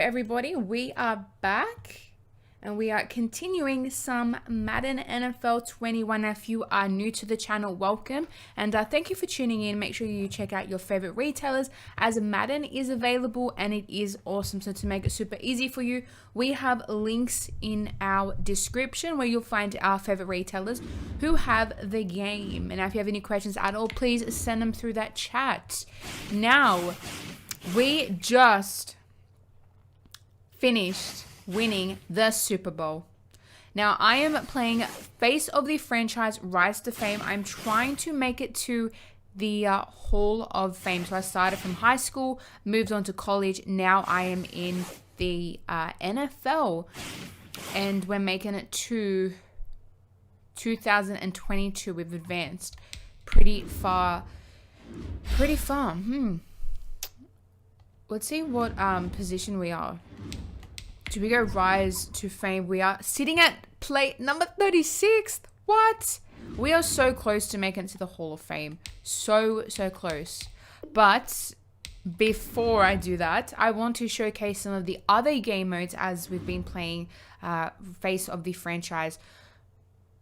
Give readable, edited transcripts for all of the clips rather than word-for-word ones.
Everybody, we are back and we are continuing some Madden NFL 21. If you are new to the channel, welcome, and thank you for tuning in. Make sure you check out your favorite retailers, as Madden is available and it is awesome. So to make it super easy for you, we have links in our description where you'll find our favorite retailers who have the game. And if you have any questions at all, please send them through that chat. Now, we just finished winning the Super Bowl. Now I am playing Face of the Franchise Rise to Fame. I'm trying to make it to the Hall of Fame. So I started from high school, moved on to college. Now I am in the NFL, and we're making it to 2022. We've advanced pretty far. Let's see what position we are. Do we go Rise to Fame? We are sitting at plate number 36. What? We are so close to making it to the Hall of Fame. So close. But before I do that, I want to showcase some of the other game modes as we've been playing Face of the Franchise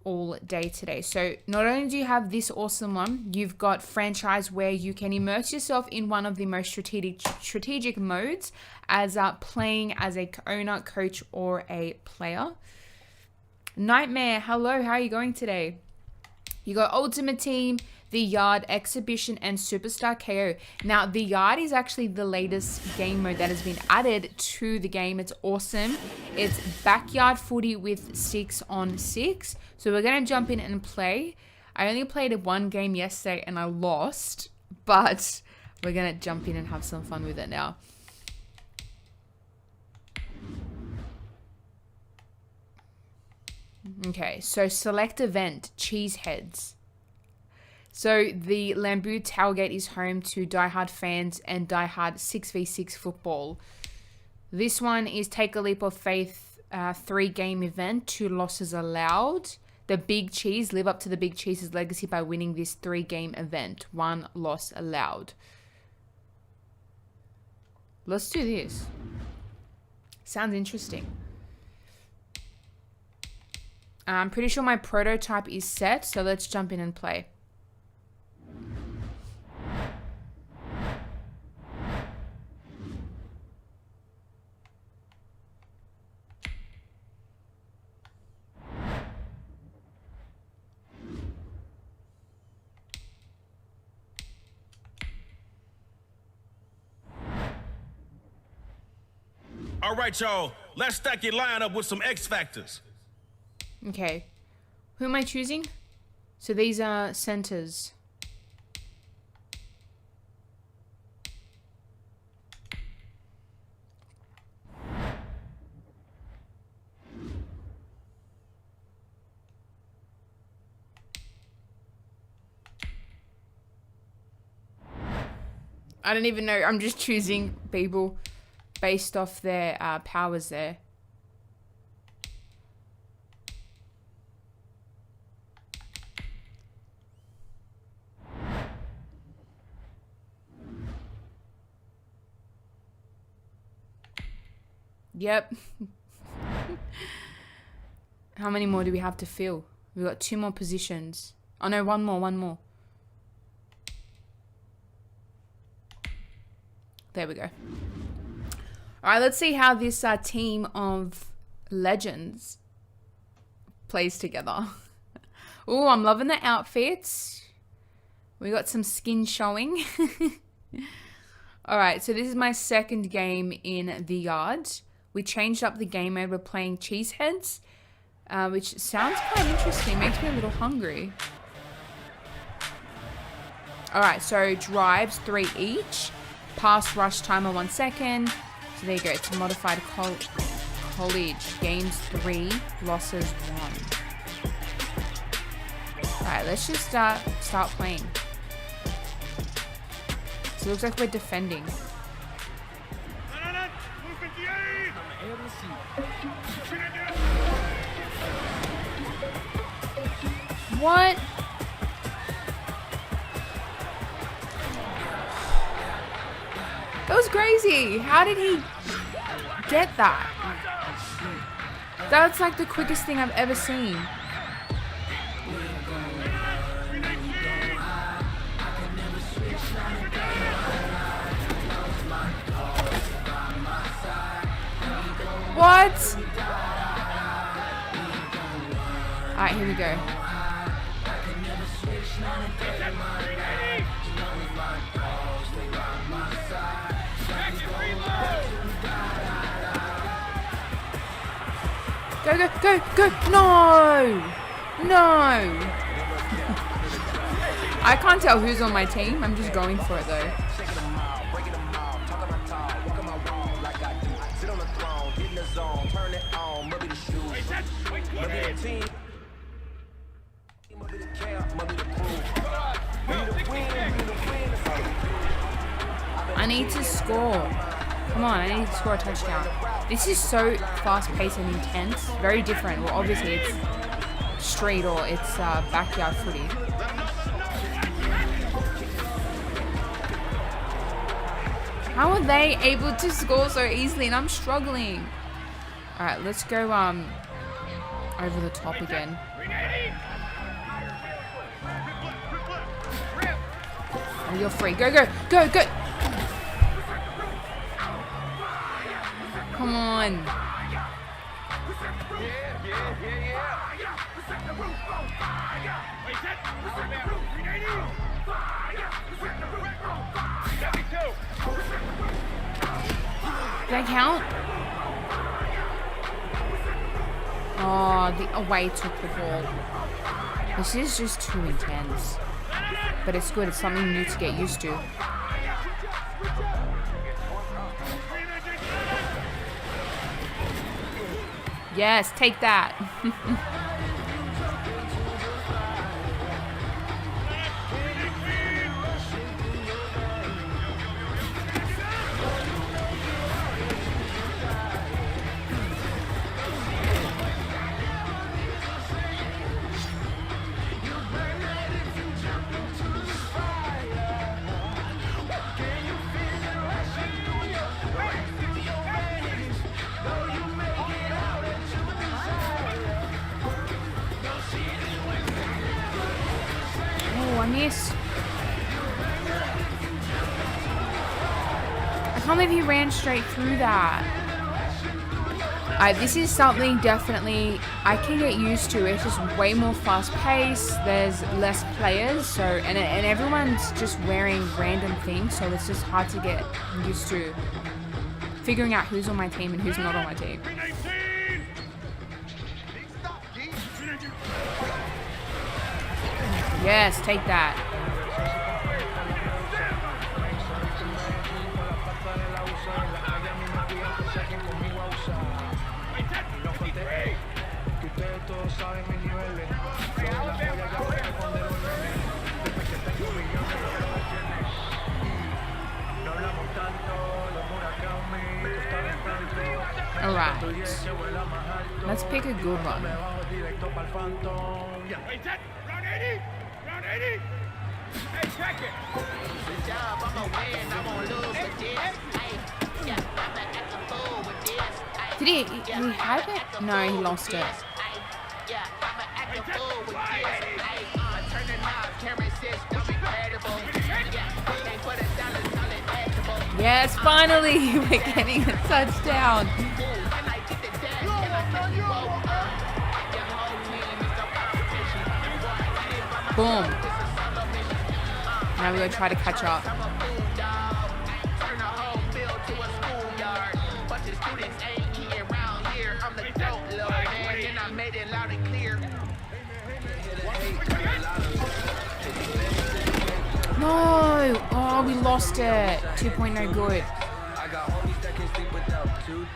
all day today. So not only do you have this awesome one, you've got Franchise, where you can immerse yourself in one of the most strategic modes, as playing as a owner, coach, or a player. Nightmare, hello, how are you going today? You got Ultimate Team, The Yard, Exhibition, and Superstar KO. Now, The Yard is actually the latest game mode that has been added to the game. It's awesome. It's backyard footy with 6-on-6. So we're going to jump in and play. I only played one game yesterday and I lost, but we're going to jump in and have some fun with it now. Okay, so select event, Cheeseheads. So the Lambeau Tailgate is home to diehard fans and diehard 6v6 football. This one is Take a Leap of Faith 3-game event, 2 losses allowed. The Big Cheese, live up to the Big Cheese's legacy by winning this 3-game event, 1 loss allowed. Let's do this. Sounds interesting. I'm pretty sure my prototype is set, so let's jump in and play. All right, y'all. Let's stack your lineup with some X factors. Okay. Who am I choosing? So these are centers. I don't even know. I'm just choosing people based off their powers there. Yep. How many more do we have to fill? We've got 2 more positions. Oh no, one more. There we go. Alright, let's see how this team of legends plays together. Oh, I'm loving the outfits. We got some skin showing. Alright, so this is my second game in the yard. We changed up the game mode. We're playing Cheeseheads, which sounds quite interesting. Makes me a little hungry. Alright, so drives 3 each. Pass rush timer 1 second. So there you go. It's a modified college. Games 3, losses 1. Alright, let's just start playing. So it looks like we're defending. What? That was crazy. How did he get that. That's like the quickest thing I've ever seen. What? Alright, here we go. Go, go, go, go. No. No. I can't tell who's on my team. I'm just going for it though. I need to score. Come on, I need to score a touchdown. This is so fast-paced and intense. Very different. Well, obviously it's street or it's backyard footy. How are they able to score so easily? And I'm struggling. All right, let's go over the top again. Oh, you're free. Go, go, go, go. Come on. Did I count? Oh, the away took the ball. This is just too intense. But it's good. It's something new to get used to. Yes, take that. I missed. I can't believe he ran straight through that. This is something definitely I can get used to. It's just way more fast paced. There's less players, so and everyone's just wearing random things, so it's just hard to get used to figuring out who's on my team and who's not on my team. Yes, take that. All right. Let's pick a good one. Hey, check it. Good job, I'm gonna win, I'm gonna lose with this. Did he have it? No, he lost it. Yes, finally, we're getting a touchdown. Boom. Now we're going to try to catch up. No! Oh, we lost it. 2 point no good. I got homies that can sleep without two.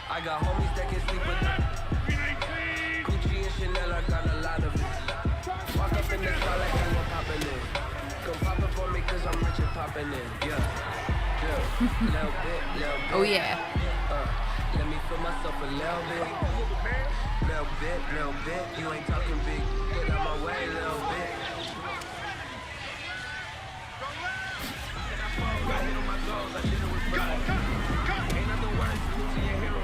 I got homies that can sleep without Gucci and Chanel, I got a lot of it. Walk up in the car like I'm popping in. Come pop up for me cause I'm rich and popping in. Yeah. Little bit. Oh yeah. Let me feel myself a little bit. Little bit. You ain't talking big. Get out my way, little bit. Ain't nothing worse than your hero.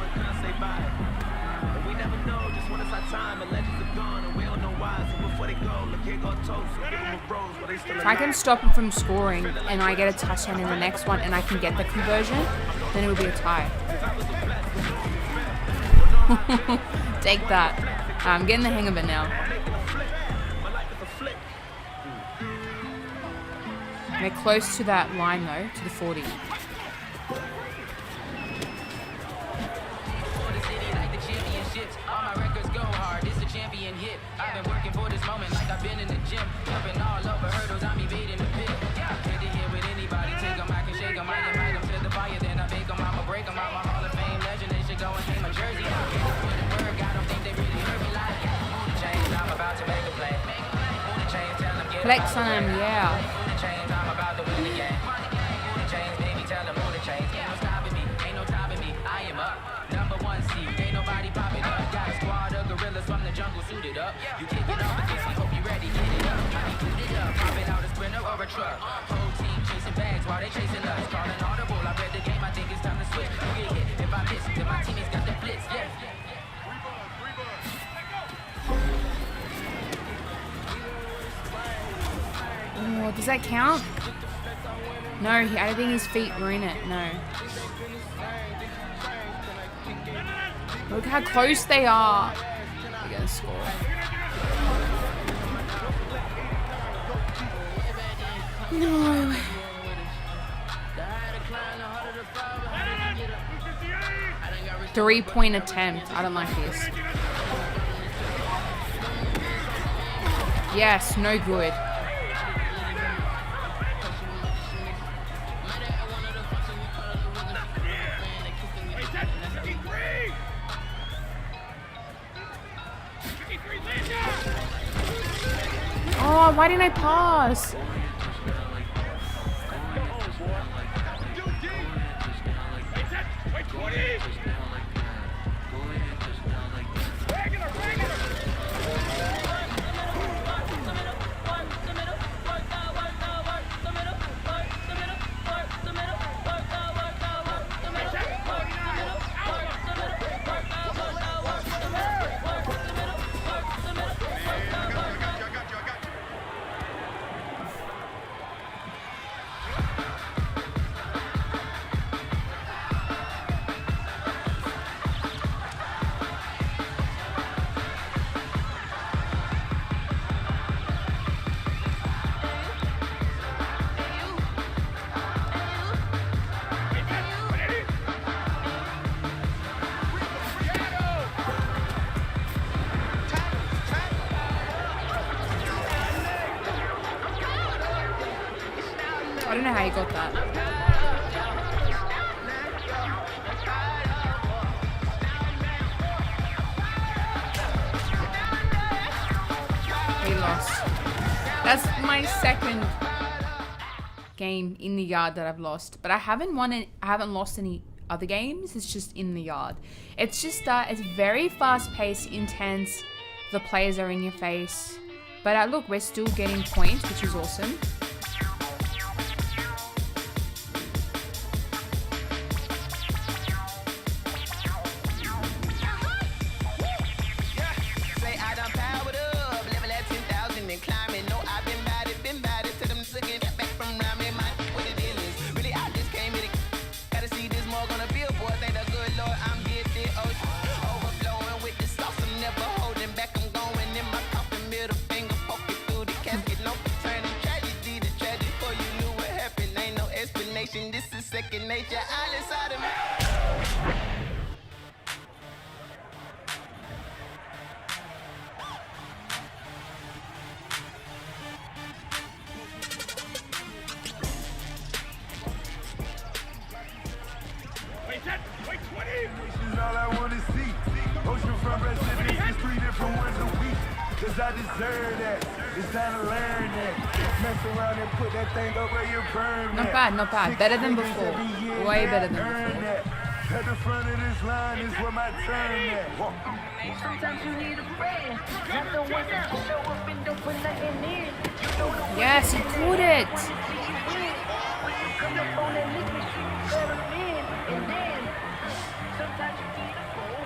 If I can stop him from scoring and I get a touchdown in the next one and I can get the conversion, then it will be a tie. Take that. I'm getting the hang of it now. We're close to that line though, to the 40. I've been working for this moment like I've been in the gym, jumping all over hurdles, I'm evading the pit. Can't hear with anybody, take them, I can shake them, I invite them to the fire, then I bake them, I'ma break them, I'm a Hall of Fame legend, they should go and take my jersey. With the word, I don't think they really heard me like the chains, I'm about to make a play. The chains, tell them get Flex on him, yeah. the chains, I'm about to win the game. The chains, baby, tell them the chains. Ain't no stopping me, ain't no stopping me, I am up. Number one seed, ain't nobody popping up. Got a squad of gorillas from the jungle suited up. You kick it off against me, hope you ready, get it up. I be booted up, popping out a sprinter or a truck. Whole team chasing bags while they chasing us. Calling audible, I read the game, I think it's time to switch. You get hit if I miss, then my teammates got the blitz, yeah. Oh, does that count? No, I don't think his feet were in it. No. Look how close they are. They're gonna score. No. 3-point attempt. I don't like this. Yes, no good. Oh, why didn't I pass? I don't know how you got that. We lost. That's my second game in the yard that I've lost, but I haven't lost any other games. It's just in the yard. It's just it's very fast-paced, intense. The players are in your face, but look, we're still getting points, which is awesome. This is second nature, all inside of me. Wait, 20! This is all I want to see. Ocean front residence, 3 different ones a week. Cause I deserve that. It's time to learn that. Mess around and put that thing up where you burn Not that. bad, not bad. Better than before. Way better than before. At the front of this line is where my turn at. Sometimes you need a friend, not the one that show up and don't put nothing in. Yes, he caught it. When you come up on that liquid, cut them in, and then sometimes you need a phone.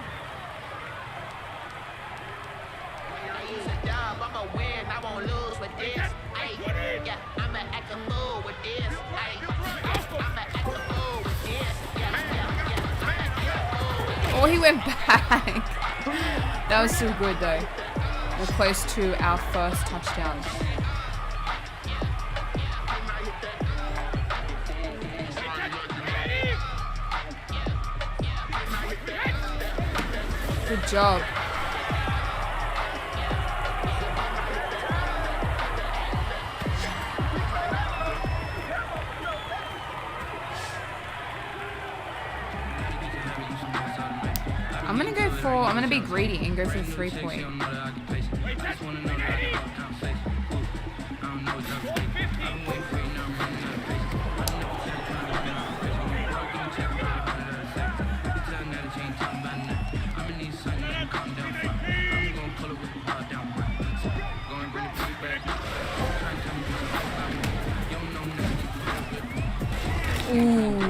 went back. That was still good though. We're close to our first touchdown. Good job. I'm gonna be greedy and go for the 3-point. Ooh.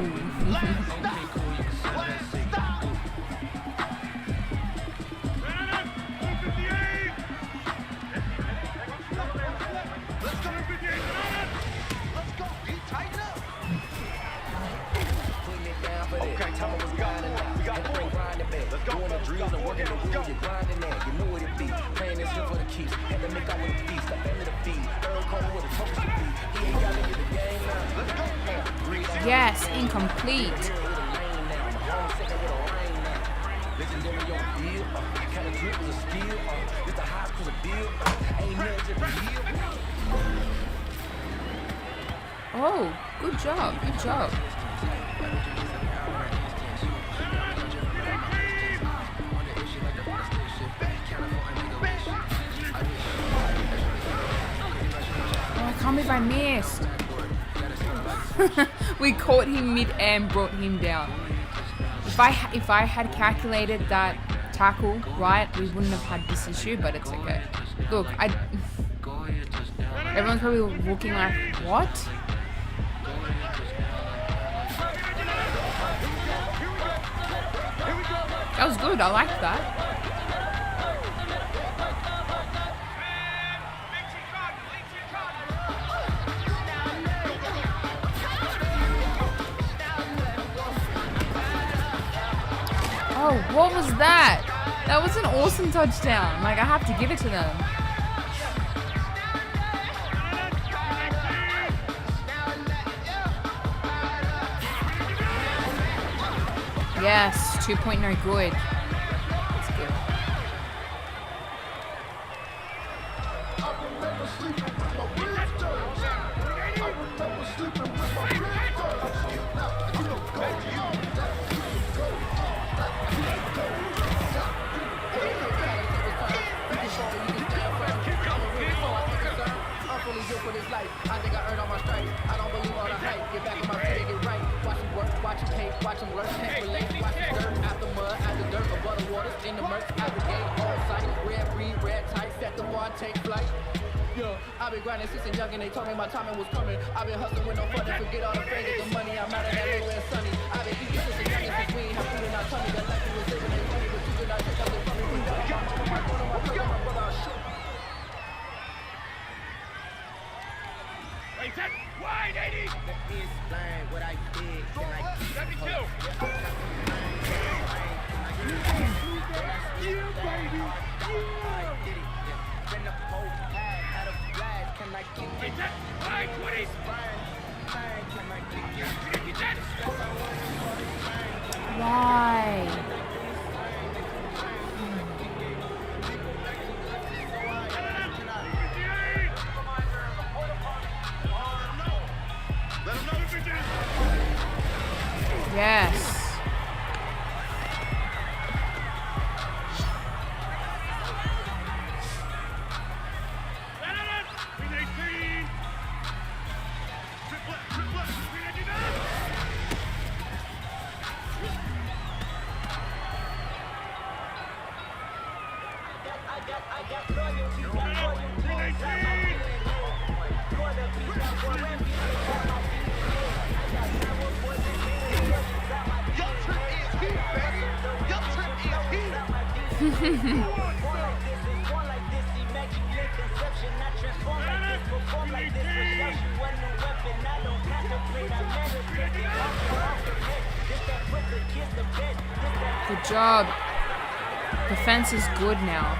Yes, incomplete. Oh, good job, good job. Oh, I can't believe I missed. We caught him mid-air and brought him down. If I had calculated that tackle right, we wouldn't have had this issue, but it's okay. Look, everyone's probably looking like, what? That was good, I liked that. Oh, what was that? That was an awesome touchdown. Like, I have to give it to them. Yes, 2-point no good. That's good. I think I earned all my stripes. I don't believe all the hype. Get back in my feet, get right. Watch him work, watch him paint, watch him learn, can't relate. Watch him dirt, after mud, after dirt, above the waters, in the murk, out the gate, all sight. Red breed, red tight, set the bar, take flight. Yeah, I've been grinding since a young and they told me my timing was coming. I've been hustling with no fun and forget all the fingers, the money. I'm out of that little ass sunny. I've been eating since a young and since we ain't have food in our tummy. That life we was living ain't funny, but you did not take nothing from me. We got my brother, I'll shoot. Wide 80! Let me explain what I did. Can I keep 72! Yeah, baby. Wide 20! Why? Yes. Good job. Defense is good now.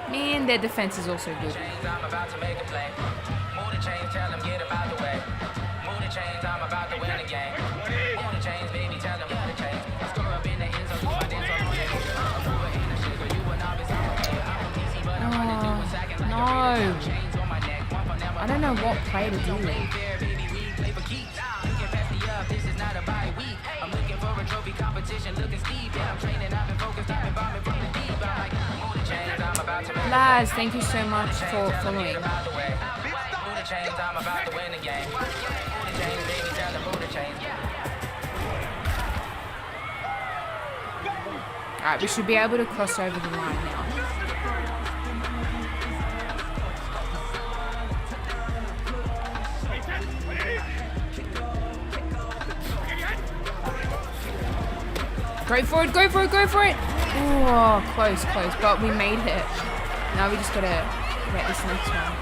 Man, their defense is also good. I'm about to make a play. Move the chains, tell them get about the way. Move the chains, I'm about to win the game. Move the chains, baby, tell them move the chains. Score up in the end zone, do my dance on the I'm moving in the shit, but you will not be I'm from DC, but I'm running through a second like a chains on my neck. One from them, I don't know what play to do. baby, we play for keeps. You can pass me up, this is not a bye week. I'm looking for a trophy competition, looking steep. Yeah, I'm training, I've been focused, I've been bombing from the deep. I'm like, move the chains, I'm about to make Laz, thank you so much for following. Alright, we should be able to cross over the line now. Go for it, go for it, go for it! Oh, close, close, but we made it. Now we just gotta get this next one.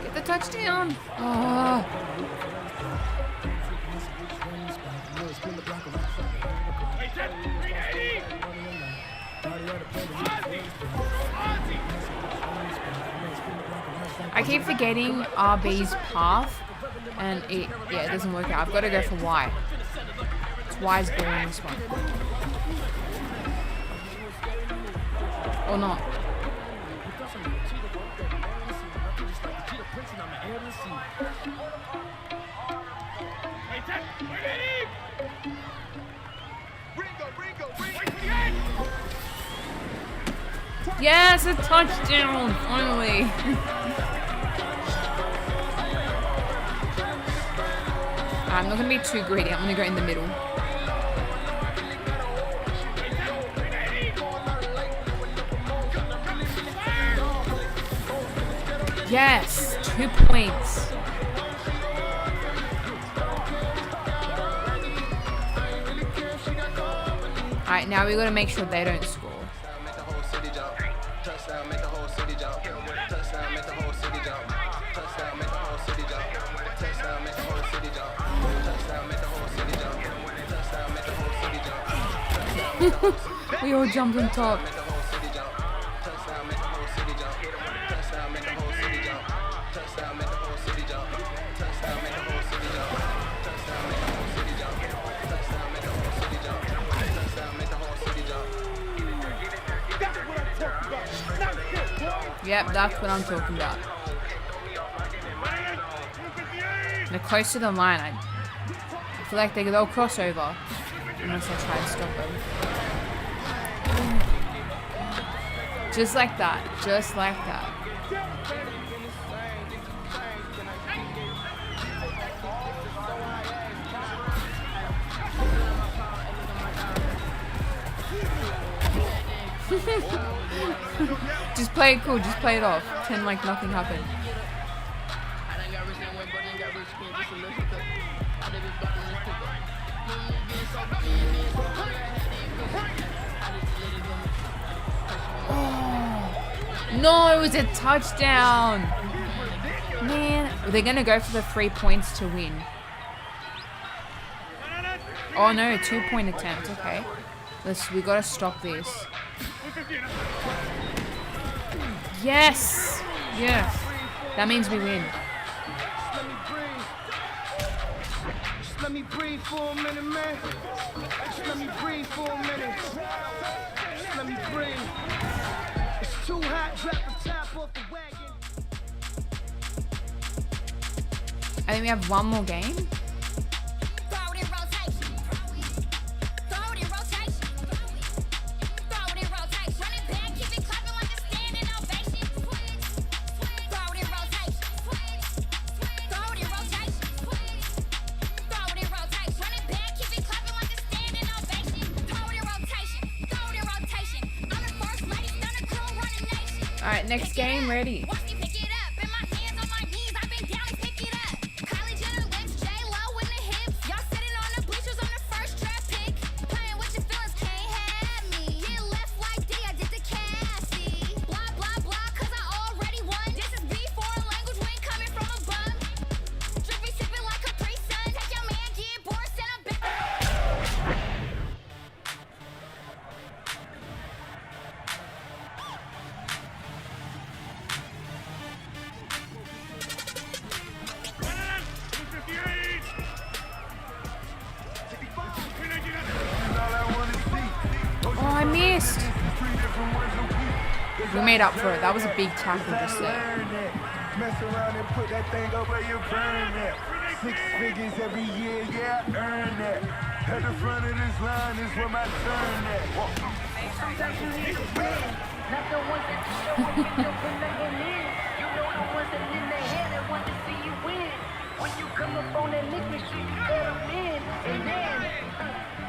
Get the touchdown! Oh. I keep forgetting RB's path, and it doesn't work out. I've got to go for Y. It's Y's ball in this one. Or not. Yes, a touchdown, finally. I'm not going to be too greedy. I'm going to go in the middle. Yes, 2 points. Alright, now we got to make sure they don't score. We all jumped on top. Yep, that's what I'm talking about. They're close to the line. I feel like they'll cross over unless I try to stop them. Just like that. Just like that. Just play it cool. Just play it off. Pretend like nothing happened. No, it was a touchdown. Man, they're going to go for the 3 points to win. Oh no, 2-point attempt. Okay. We got to stop this. Yes. Yes. That means we win. Just let me breathe for a minute, man. Just let me breathe for a minute. Just let me breathe. It's too hot, drop the top off the wagon. I think we have one more game. Alright, next game, ready. We made up for it. That was a big tackle just there. Mess around and put that thing up where you burn it. 6 figures every year, yeah, earn that. At the front of this line is where my turn at. Sometimes you need a friend, not the ones that show up and don't put nothing in. You know the ones that in their head and want to see you win. When you come up on that lick, make sure you let them in. And then,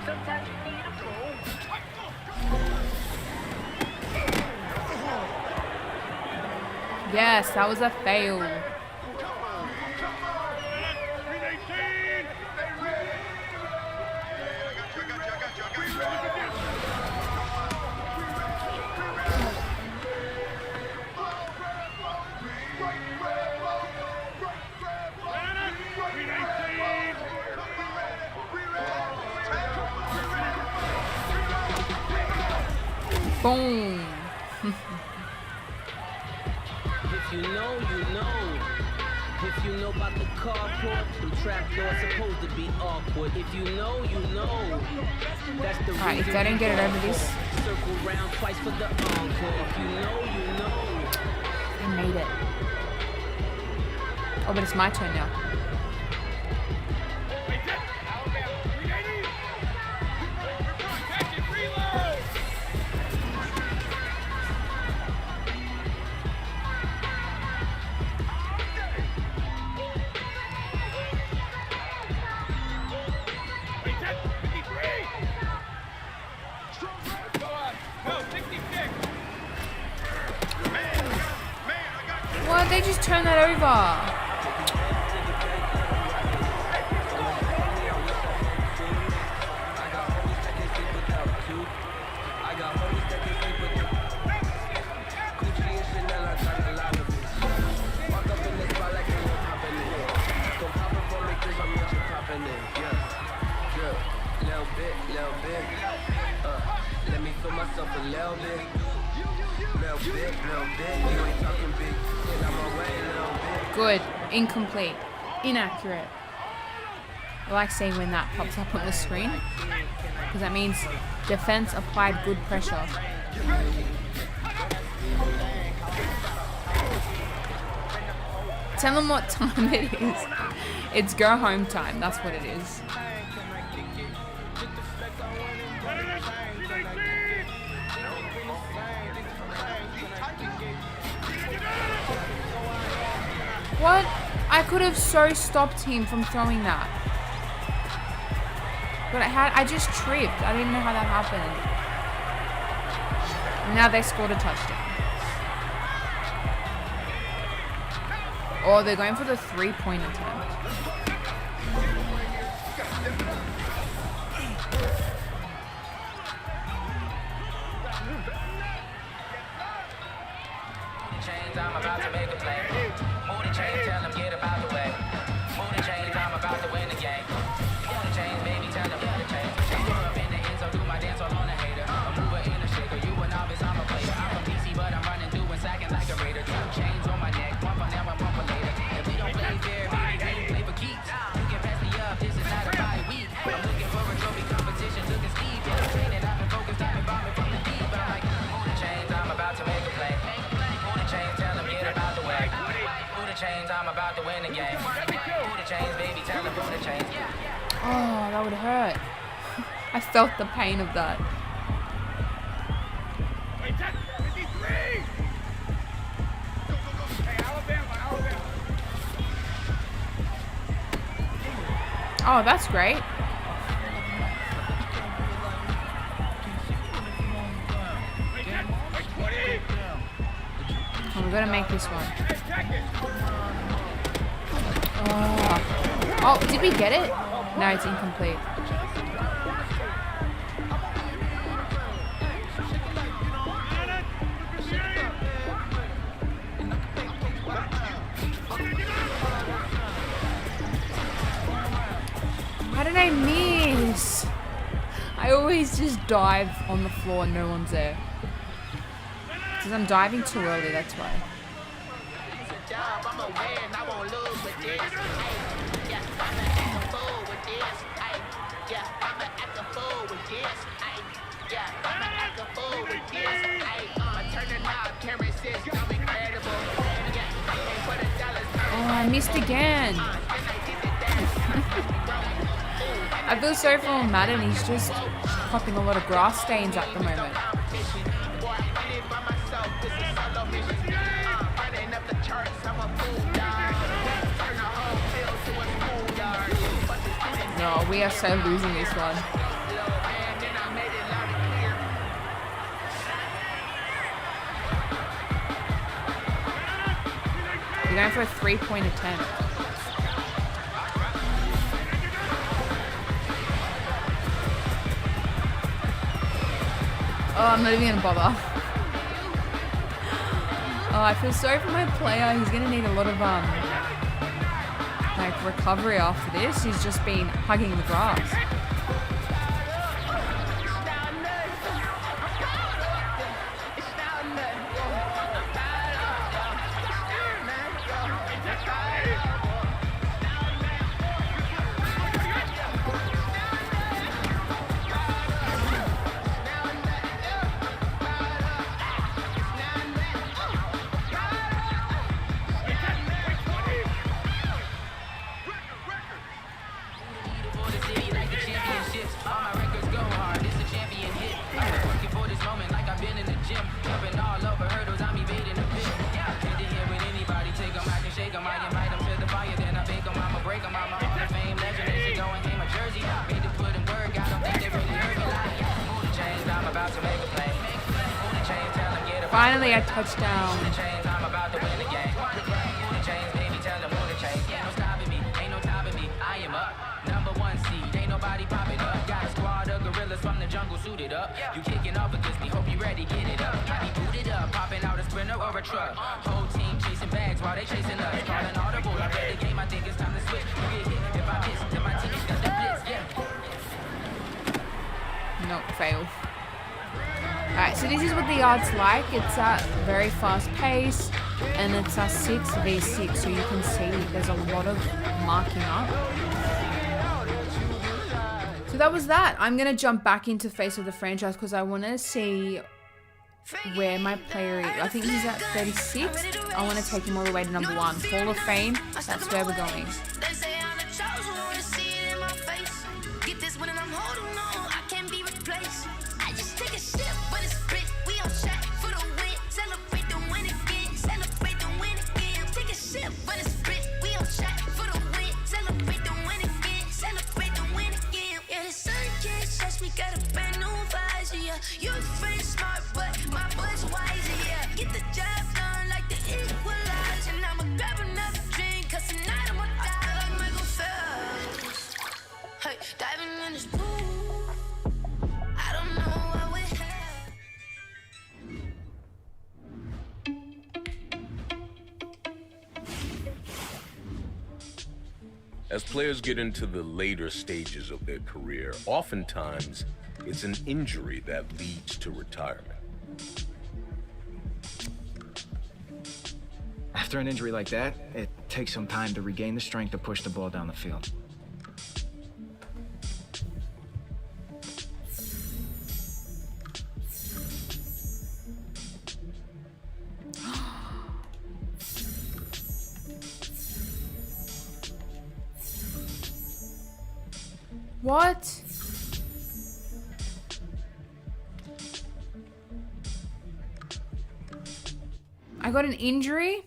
sometimes you need a phone. Yes, that was a fail. Boom. If you know, you know. If you know about the carport, the trap door's supposed to be awkward. If you know, you know. That's the Alright, if they don't get it over this. Circle round twice for the encore. If you know, you know. I made it. Oh, but it's my turn now. What? They just turned that over. Let me feel myself a little bit. Little bit. You ain't talking big. Get out my way a little bit. Good. Incomplete. Inaccurate. I like seeing when that pops up on the screen, because that means defense applied good pressure. Tell them what time it is. It's go home time. That's what it is. What? I could have so stopped him from throwing that. But I just tripped. I didn't know how that happened. And now they scored a touchdown. Oh, they're going for the 3-point attempt. Chains, I'm about to make a play. Move the chains, tell them get about the way. Move the chains, I'm about to win the game. Move the chains, baby, tell them move the chains. Chains go up in the end zone, do my dance all on a hater. A mover in a shaker, you a novice, I'm a player. I'm from DC, but I'm running through and sacking like a raider. 2 chains on my neck, one for now and one for later. If we don't play fair, baby, we play for keeps. You can pass me up, this is not a bye week. I'm looking for a trophy competition, looking Steve. Yeah, I'm training, I've been focused, I've been bombing from the deep. I'm like, move the chains, I'm about to make a play. Move the chains, tell them get about the way. Move the chains, I'm about to win the game. Move the chains, baby, tell them move the chains. Oh, that would hurt. I felt the pain of that. Oh, that's great. Oh, we gotta make this one. Oh, did we get it? No, it's incomplete. How did I miss? I always just dive on the floor and no one's there. Because I'm diving too early, that's why. Oh, I missed again. I feel sorry for Madden. He's just popping a lot of grass stains at the moment. No, we are so losing this one. We're going for a 3-point attempt. Oh, I'm not even gonna bother. Oh, I feel sorry for my player. He's gonna need a lot of like recovery after this. He's just been hugging the grass. Finally, a touchdown. You kicking off against me, hope you ready, get it up. I be booted up, popping out a sprinter or a truck. Whole team chasing bags while they chasing us. Calling audible, I read the game, I think it's time to switch. You get hit, if I miss, then my team's got the blitz, yeah. Nope, fail. Alright, so this is what the yard's like. It's at very fast pace, and it's a 6v6, so you can see there's a lot of marking up. So that was that. I'm going to jump back into Face of the Franchise because I want to see where my player is. I think he's at 36. I want to take him all the way to number 1. Hall of Fame, that's where we're going. Got a brand new visor, yeah. You're friend smart, but my boy's wiser, yeah. Get the job done like the equalizer. And I'ma grab another drink, cause tonight I'ma die like Michael Phelps. Hey, diving in this pool. I don't know what we have. As players get into the later stages of their career, oftentimes it's an injury that leads to retirement. After an injury like that, it takes some time to regain the strength to push the ball down the field. What? I got an injury?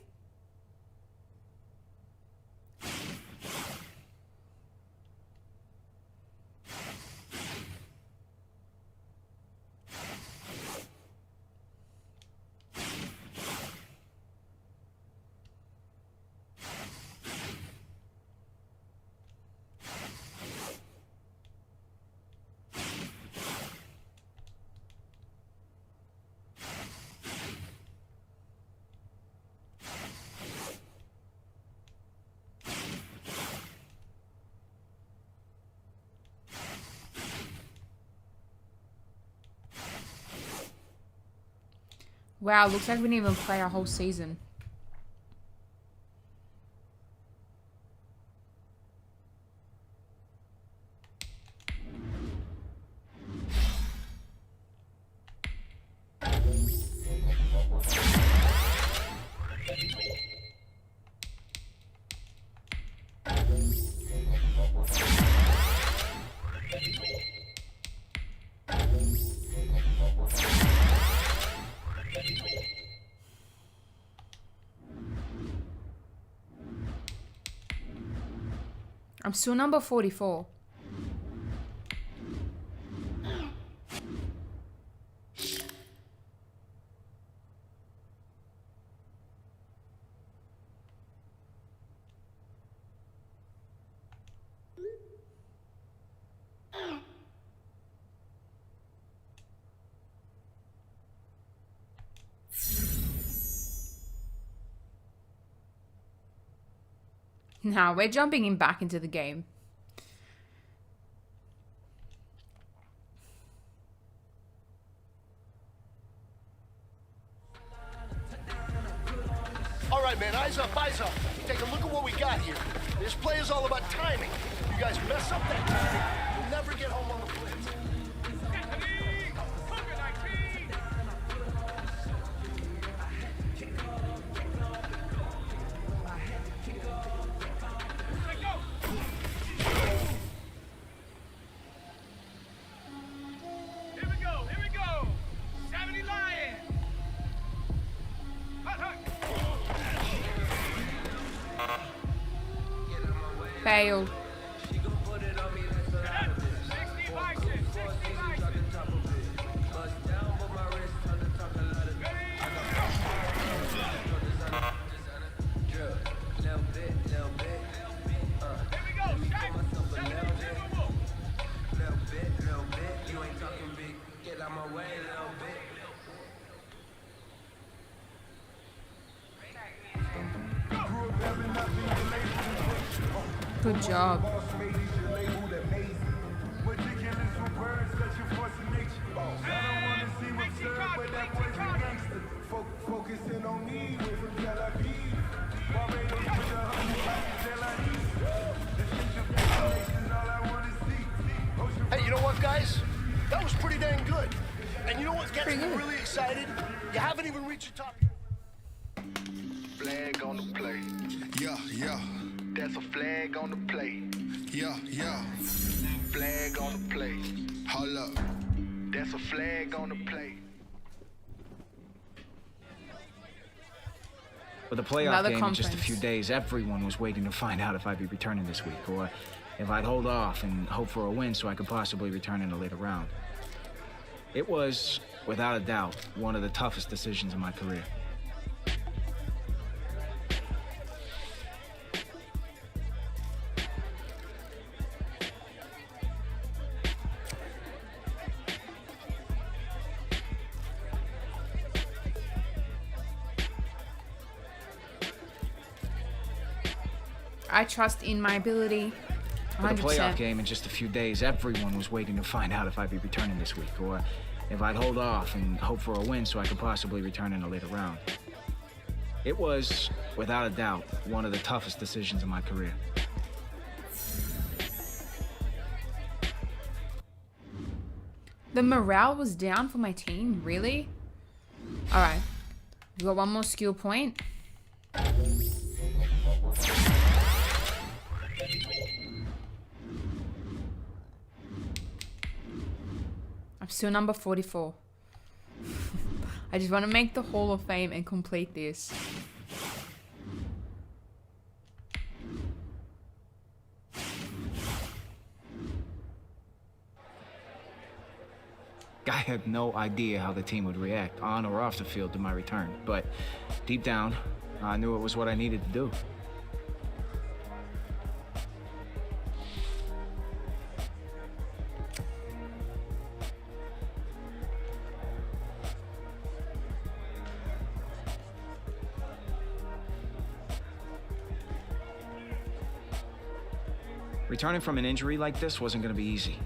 Wow, looks like we didn't even play our whole season. I'm still number 44. Now we're jumping in back into the game. All right, man, eyes up, eyes up. Take a look at what we got here. This play is all about timing. You guys mess up that timing, you'll never get home on the blitz. Failed. Good job. Focusing on me with Tel Aviv. Hey, you know what, guys? That was pretty dang good. And you know what gets me really excited? You haven't even reached the top yet. Flag on the play. Yeah, yeah. That's a flag on the play. Yeah, yeah. Flag on the play. Hold up. That's a flag on the play. For the playoff Another game in just a conference. few days, everyone was waiting to find out if I'd be returning this week, or if I'd hold off and hope for a win so I could possibly return in a later round. It was, without a doubt, one of the toughest decisions of my career. I trust in my ability. 100%. For the playoff game in just a few days, everyone was waiting to find out if I'd be returning this week, or if I'd hold off and hope for a win so I could possibly return in a later round. It was, without a doubt, one of the toughest decisions of my career. The morale was down for my team, really? Alright. We got one more skill point. I'm still number 44. I just want to make the Hall of Fame and complete this. I had no idea how the team would react, on or off the field, to my return, but deep down, I knew it was what I needed to do. Returning from an injury like this wasn't going to be easy.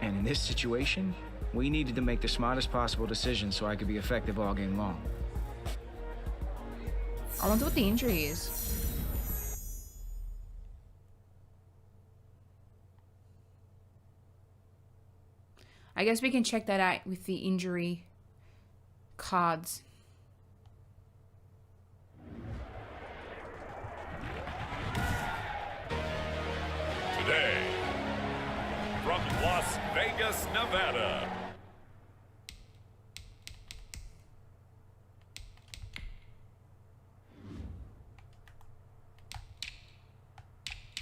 And in this situation, we needed to make the smartest possible decision so I could be effective all game long. I wonder what the injury is. I guess we can check that out with the injury cards. Today, from Las Vegas, Nevada.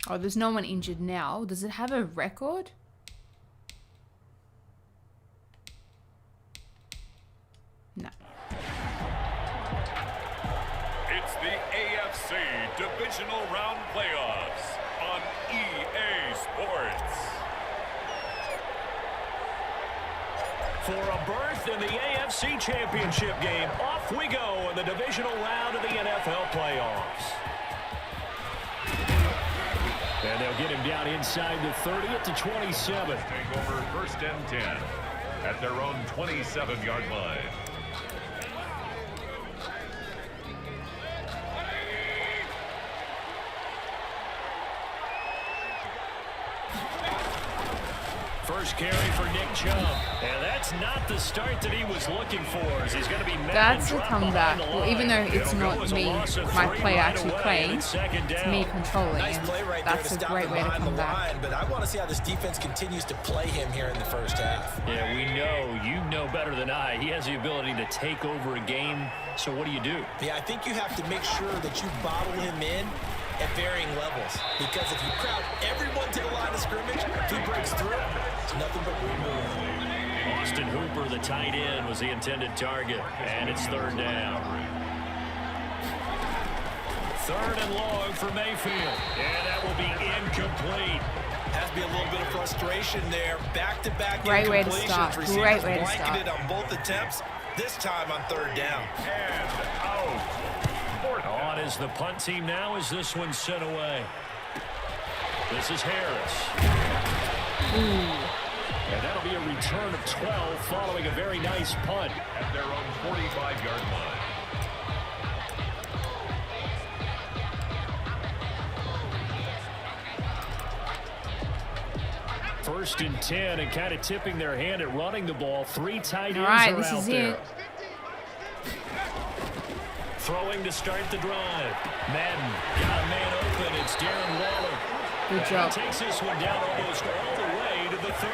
Oh, there's no one injured now. Does it have a record? No. It's the AFC Divisional Round Playoffs on EA Sports. For a berth in the AFC Championship game, off we go in the divisional round of the NFL playoffs. And they'll get him down inside the 30 at the 27. Take over 1st and 10 at their own 27-yard line. First carry for Nick Chubb. And that's not the start that he was looking for. As he's going to be That's a comeback. Well, even though it's not me, my player actually playing, it's me controlling. Nice play right there That's to a stop great him way to behind come the back. line, but I want to see how this defense continues to play him here in the first half. Yeah, we know. You know better than I. He has the ability to take over a game. So what do you do? Yeah, I think you have to make sure that you bottle him in at varying levels. Because if you crowd everyone to the line of scrimmage, if he breaks through, it's nothing but remove. Austin Hooper, the tight end, was the intended target. And it's 3rd down. 3rd and long for Mayfield. And that will be incomplete. Has to be a little bit of frustration there. Back-to-back Great way to incompletions. start. Receivers Great way to blanketed start. on both attempts, this time on 3rd down. And out. On is the punt team now as this one's sent away. This is Harris. And that'll be a return of 12 following a very nice punt. At their own 45-yard line. First and 10 and kind of tipping their hand at running the ball. 3 tight ends All right, are this out is there. it. Throwing to start the drive. Madden got a man open. It's Darren Waller. Good And job. he takes this one down almost all the way to the 30.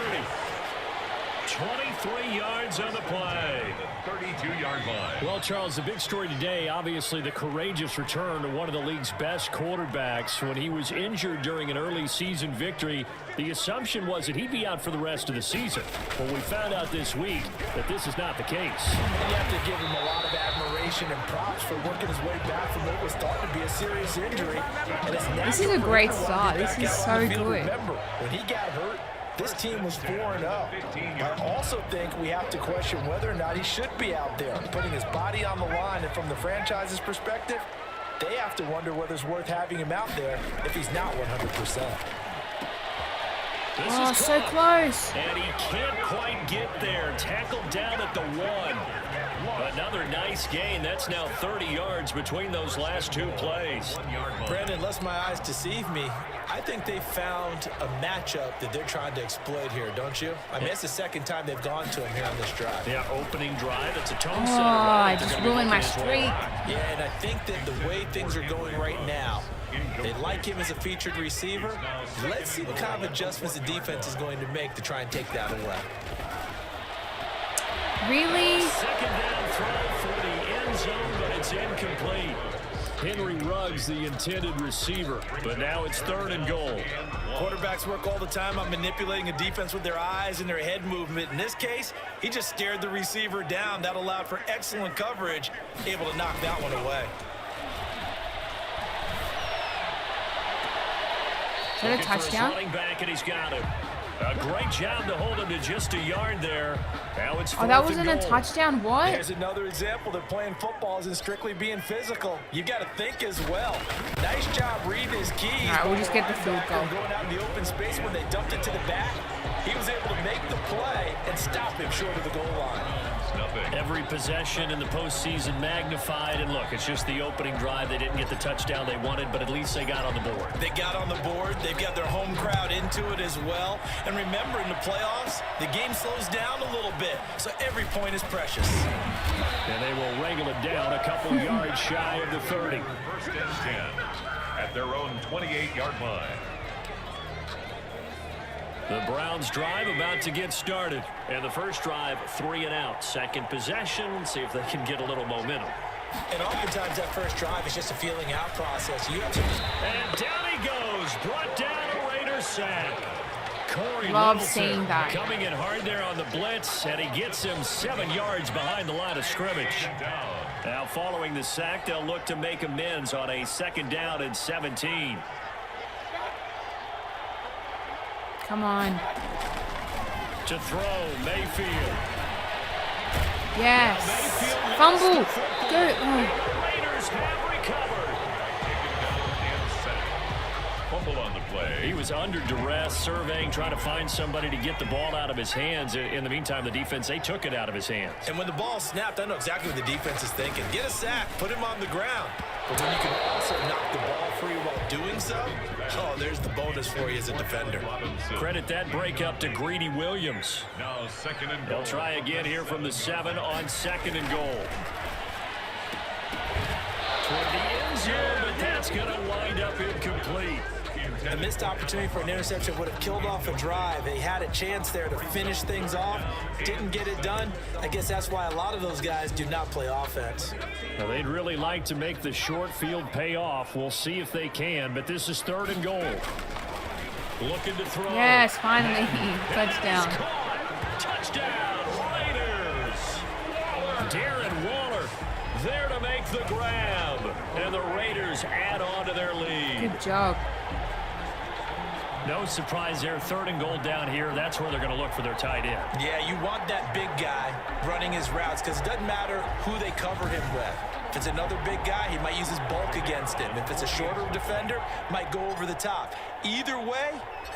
23 yards on the play. 32-yard line. Well, Charles, the big story today, obviously the courageous return to one of the league's best quarterbacks. When he was injured during an early season victory, the assumption was that he'd be out for the rest of the season. But we found out this week that this is not the case. You have to give him a lot of admiration and props for working his way back from what was thought to be a serious injury. And it's This is a great start. This is so good. Remember, when he got hurt, this team was 4-0. I also think we have to question whether or not he should be out there, putting his body on the line. And from the franchise's perspective, they have to wonder whether it's worth having him out there if he's not 100%. Oh, so close. And he can't quite get there. Tackled down at the 1. Another nice gain. That's now 30 yards between those last 2 plays. Brandon, lest my eyes deceive me, I think they found a matchup that they're trying to exploit here, don't you? I mean, it's the second time they've gone to him here on this drive. Yeah, opening drive. It's a tone Oh, setter. I just ruined my streak. Yeah, and I think that the way things are going right now, they like him as a featured receiver. Let's see what kind of adjustments the defense is going to make to try and take that away. Really? Second down throw for the end zone, but it's incomplete. Henry Ruggs, the intended receiver, but now it's 3rd and goal. Quarterbacks work all the time on manipulating a defense with their eyes and their head movement. In this case, he just stared the receiver down. That allowed for excellent coverage, able to knock that one away. Is that a touchdown? Running back, and he's got him. A great job to hold him to just a yard there. Now it's 4th Oh, that and wasn't a goal. touchdown? What? There's another example that playing football isn't strictly being physical. You got to think as well. Nice job reading his keys. All right, we'll just get the field goal. Going out in the open space when they dumped it to the back. He was able to make the play and stop him short of the goal line. Every possession in the postseason magnified, and look, it's just the opening drive. They didn't get the touchdown they wanted, but at least they got on the board. They got on the board. They've got their home crowd into it as well. And remember, in the playoffs, the game slows down a little bit, so every point is precious. And they will wrangle it down a couple yards shy of the 30. 1st and 10 at their own 28-yard line. The Browns drive about to get started. And the first drive, 3 and out. Second possession, see if they can get a little momentum. And oftentimes that first drive is just a feeling out process. You have to... And down he goes, He's brought down a Raiders sack. Corey Love Littleton seeing that. coming in hard there on the blitz, and he gets him 7 yards behind the line of scrimmage. Now following the sack, they'll look to make amends on a 2nd down and 17. Come on. To throw, Mayfield. Yes. Fumble. Go. Oh. Raiders have recovered. Fumble on the play. He was under duress, surveying, trying to find somebody to get the ball out of his hands. In the meantime, the defense, they took it out of his hands. And when the ball snapped, I know exactly what the defense is thinking. Get a sack, put him on the ground. But when you can also knock the ball free while doing so, oh, there's the bonus for you as a defender. Credit that breakup to Greedy Williams. Now 2nd and goal. They'll try again here from the 7 on 2nd and goal. Toward the end zone, but that's going to wind up incomplete. A missed opportunity for an interception would have killed off a drive. They had a chance there to finish things off, didn't get it done. I guess that's why a lot of those guys do not play offense. Now, they'd really like to make the short field pay off. We'll see if they can, but this is 3rd and goal. Looking to throw. Yes, finally. Touchdown. Touchdown, Raiders. Darren Waller there to make the grab. And the Raiders add on to their lead. Good job. No surprise there. 3rd and goal down here. That's where they're going to look for their tight end. Yeah, you want that big guy running his routes because it doesn't matter who they cover him with. If it's another big guy, he might use his bulk against him. If it's a shorter defender, might go over the top. Either way,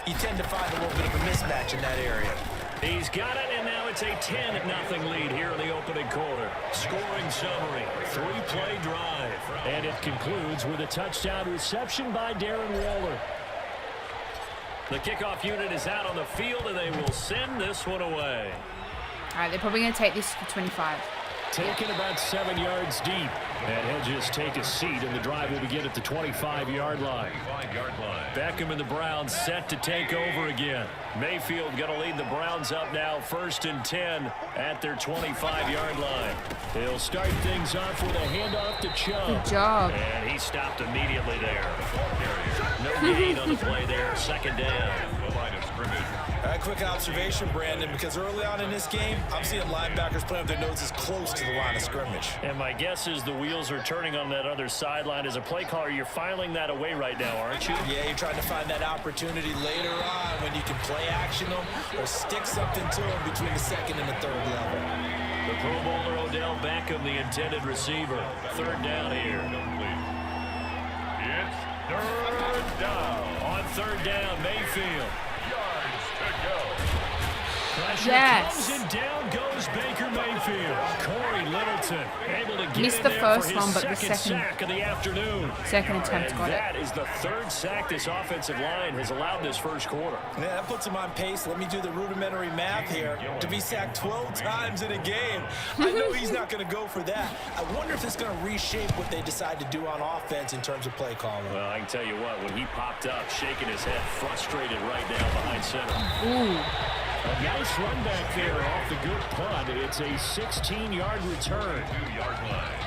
you tend to find a little bit of a mismatch in that area. He's got it, and now it's a 10-0 lead here in the opening quarter. Scoring summary, 3-play drive. And it concludes with a touchdown reception by Darren Waller. The kickoff unit is out on the field, and they will send this one away. All right, they're probably going to take this for 25. Taken about 7 yards deep. And he'll just take a seat, and the drive will begin at the 25-yard line. Beckham and the Browns set to take over again. Mayfield going to lead the Browns up now, 1st and 10 at their 25-yard line. They'll start things off with a handoff to Chubb. Good job. And he stopped immediately there. No gain on the play there, 2nd down. A quick observation, Brandon, because early on in this game, I'm seeing linebackers playing with their noses close to the line of scrimmage. And my guess is the wheels are turning on that other sideline. As a play caller, you're filing that away right now, aren't you? Yeah, you're trying to find that opportunity later on when you can play action them or stick something to them between the 2nd and the 3rd level. The Pro Bowler Odell Beckham, the intended receiver. 3rd down here. It's 3rd down. On 3rd down, Mayfield. Pressure Yes. comes and down goes Baker Mayfield. Corey Littleton able to get Missed in the there first for his one, but the second second- sack of the afternoon. Second attempt And got it. that is the 3rd sack this offensive line has allowed this 1st quarter. Yeah, that puts him on pace. Let me do the rudimentary math here. To be sacked 12 times in a game, I know he's not going to go for that. I wonder if it's going to reshape what they decide to do on offense in terms of play calling. Well, I can tell you what, when he popped up, shaking his head, frustrated right now behind center. Ooh. A nice run back there off the good punt. It's a 16-yard return.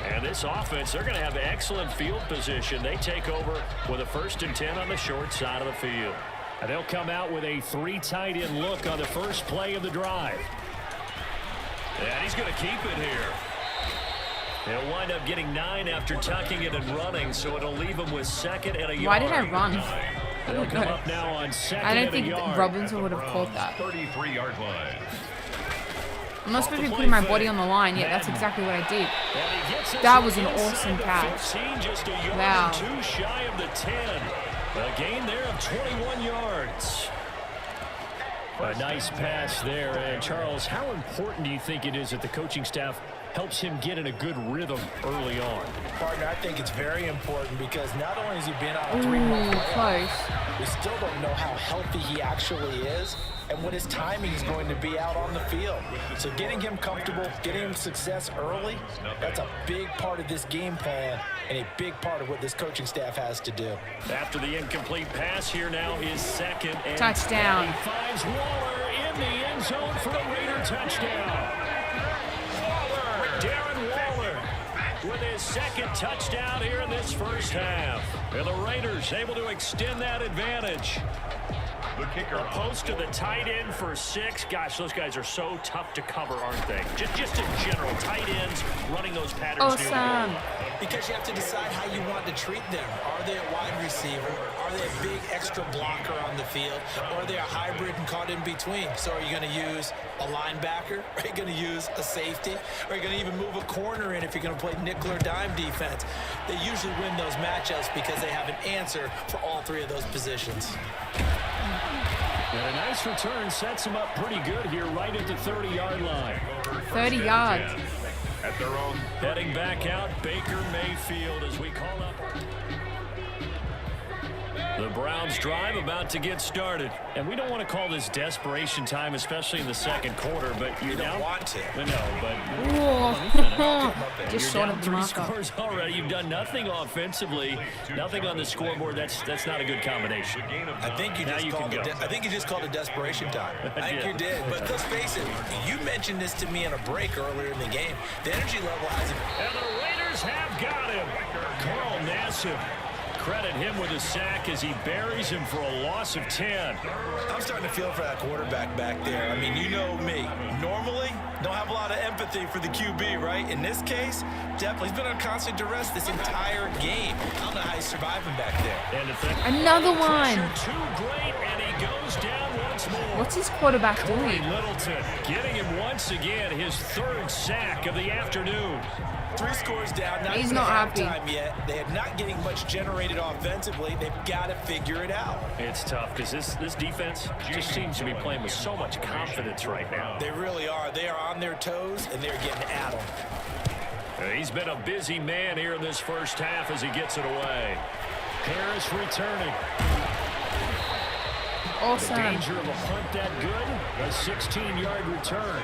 And this offense, they're going to have excellent field position. They take over with a 1st and 10 on the short side of the field. And they'll come out with a 3 tight end look on the first play of the drive. And he's going to keep it here. They'll wind up getting 9 after tucking it and running, so it'll leave them with 2nd and a yard. Why did I run? They'll come up now on 2nd I don't and a think yard. Robinson would have caught that. 33-yard line. I'm not supposed to be putting my body on the line yet. That's exactly what I did. That was an awesome catch. 15, just a yard Wow. and 2 shy of the 10. A gain there of 21 yards. A nice pass there. And Charles, how important do you think it is that the coaching staff helps him get in a good rhythm early on? Partner, I think it's very important because not only has he been on a 3-month layoff, close. we still don't know how healthy he actually is and what his timing is going to be out on the field. So getting him comfortable, getting him success early, that's a big part of this game plan and a big part of what this coaching staff has to do. After the incomplete pass, here now is 2nd and Touchdown. He finds Waller in the end zone for a Raider touchdown. Darren Waller with his second touchdown here in this first half. And the Raiders able to extend that advantage. The kicker. A post to the tight end for 6. Gosh, those guys are so tough to cover, aren't they? Just in general, tight ends running those patterns. Awesome. Because you have to decide how you want to treat them. Are they a wide receiver? Are they a big extra blocker on the field? Or are they a hybrid and caught in between? So are you going to use a linebacker? Are you going to use a safety? Or are you going to even move a corner in if you're going to play nickel or dime defense? They usually win those matchups because they have an answer for all 3 of those positions. And a nice return sets them up pretty good here right at the 30-yard line. 30 yards. At their own. Heading back out, Baker Mayfield as we call up. The Browns drive about to get started. And we don't want to call this desperation time, especially in the second quarter, but you don't want to. No, but just you're short down of the 3 marker. scores already. You've done nothing offensively, nothing on the scoreboard. That's not a good combination. I think you just called it desperation time. I think you did. But let's face it, you mentioned this to me in a break earlier in the game. The energy level hasn't. And the Raiders have got him. Carl Nassib. Credit him with a sack as he buries him for a loss of 10. I'm starting to feel for that quarterback back there. I mean, you know me. Normally, don't have a lot of empathy for the QB, right? In this case, definitely. He's been on constant duress this entire game. I don't know how he's surviving back there. And another one. Too great, and he goes down once more. What's his quarterback Corey doing? Littleton getting him once again, his 3rd sack of the afternoon. 3 scores down. Not He's even not happy. halftime yet. They are not getting much generated offensively. They've got to figure it out. It's tough because this defense just seems to be playing with so much confidence right now. They really are. They are on their toes, and they're getting at them. He's been a busy man here in this first half as he gets it away. Harris returning. Awesome. The danger of a punt that good. A 16-yard return.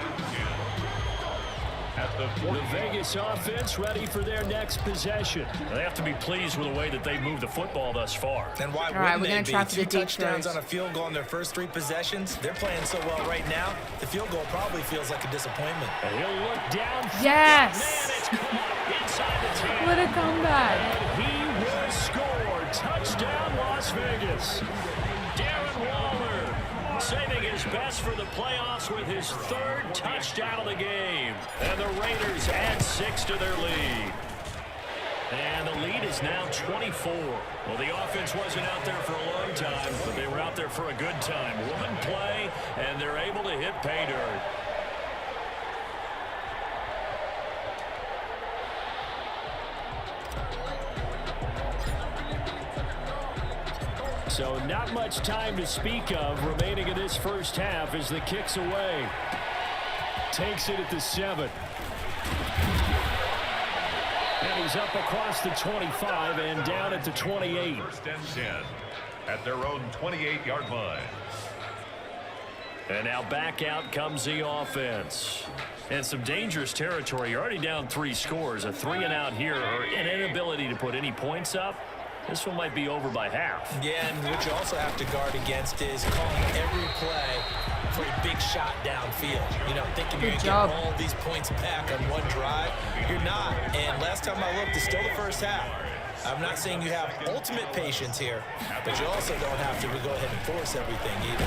The Vegas offense ready for their next possession. They have to be pleased with the way that they've moved the football thus far. And why wouldn't they be? 2 touchdowns on a field goal in their first 3 possessions. They're playing so well right now. The field goal probably feels like a disappointment. And he'll look down. Yes. Inside the 10. What a comeback. And he will score. Touchdown, Las Vegas. Darren Waller saving his best for the playoffs with his 3rd touchdown of the game. And the Raiders add 6 to their lead. And the lead is now 24. Well, the offense wasn't out there for a long time, but they were out there for a good time. 1 play, and they're able to hit pay dirt. So not much time to speak of remaining in this first half as the kick's away. Takes it at the 7. And he's up across the 25 and down at the 28. 1st and 10 at their own 28-yard line. And now back out comes the offense. And some dangerous territory. You're already down 3 scores. A 3-and-out here, or an inability to put any points up. This one might be over by half. Yeah, and what you also have to guard against is calling every play for a big shot downfield. You know, thinking you're going to get all these points back on one drive. You're not. And last time I looked, it's still the first half. I'm not saying you have ultimate patience here, but you also don't have to go ahead and force everything either.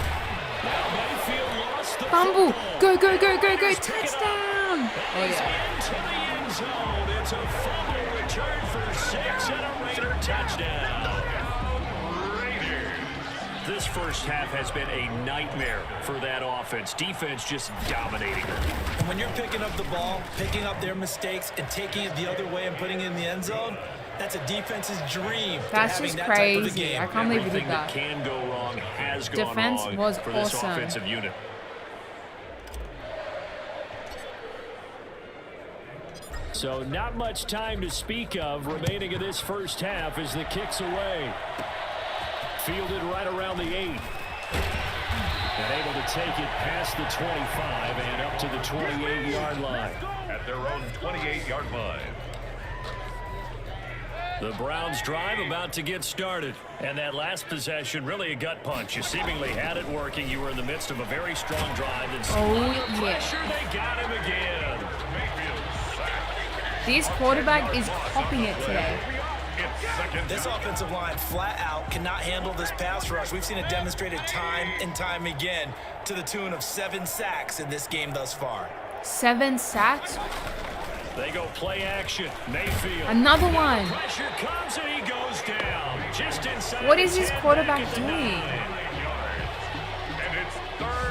Now Mayfield lost the Fumble. Go, go, go, go, go. He's Touchdown. Oh, yeah. Into the end zone. It's a fumble return for 6 and a Raider touchdown. This first half has been a nightmare for that offense. Defense just dominating them. And when you're picking up the ball, picking up their mistakes, and taking it the other way and putting it in the end zone, that's a defense's dream. That's just crazy. I can't believe we Everything did that. that can go wrong has gone Defense wrong was for this awesome. offensive unit. So not much time to speak of remaining in this first half as the kick's away. Fielded right around the 8. And able to take it past the 25 and up to the 28-yard line. At their own 28-yard line. The Browns drive about to get started. And that last possession, really a gut punch. You seemingly had it working. You were in the midst of a very strong drive. And Oh, yeah. pressure, they got him again. This quarterback is popping it today. This offensive line flat out cannot handle this pass rush. We've seen it demonstrated time and time again to the tune of 7 sacks in this game thus far. 7 sacks? They go play action. Mayfield. Another one. Pressure comes and he goes down. Just inside. What is this quarterback doing?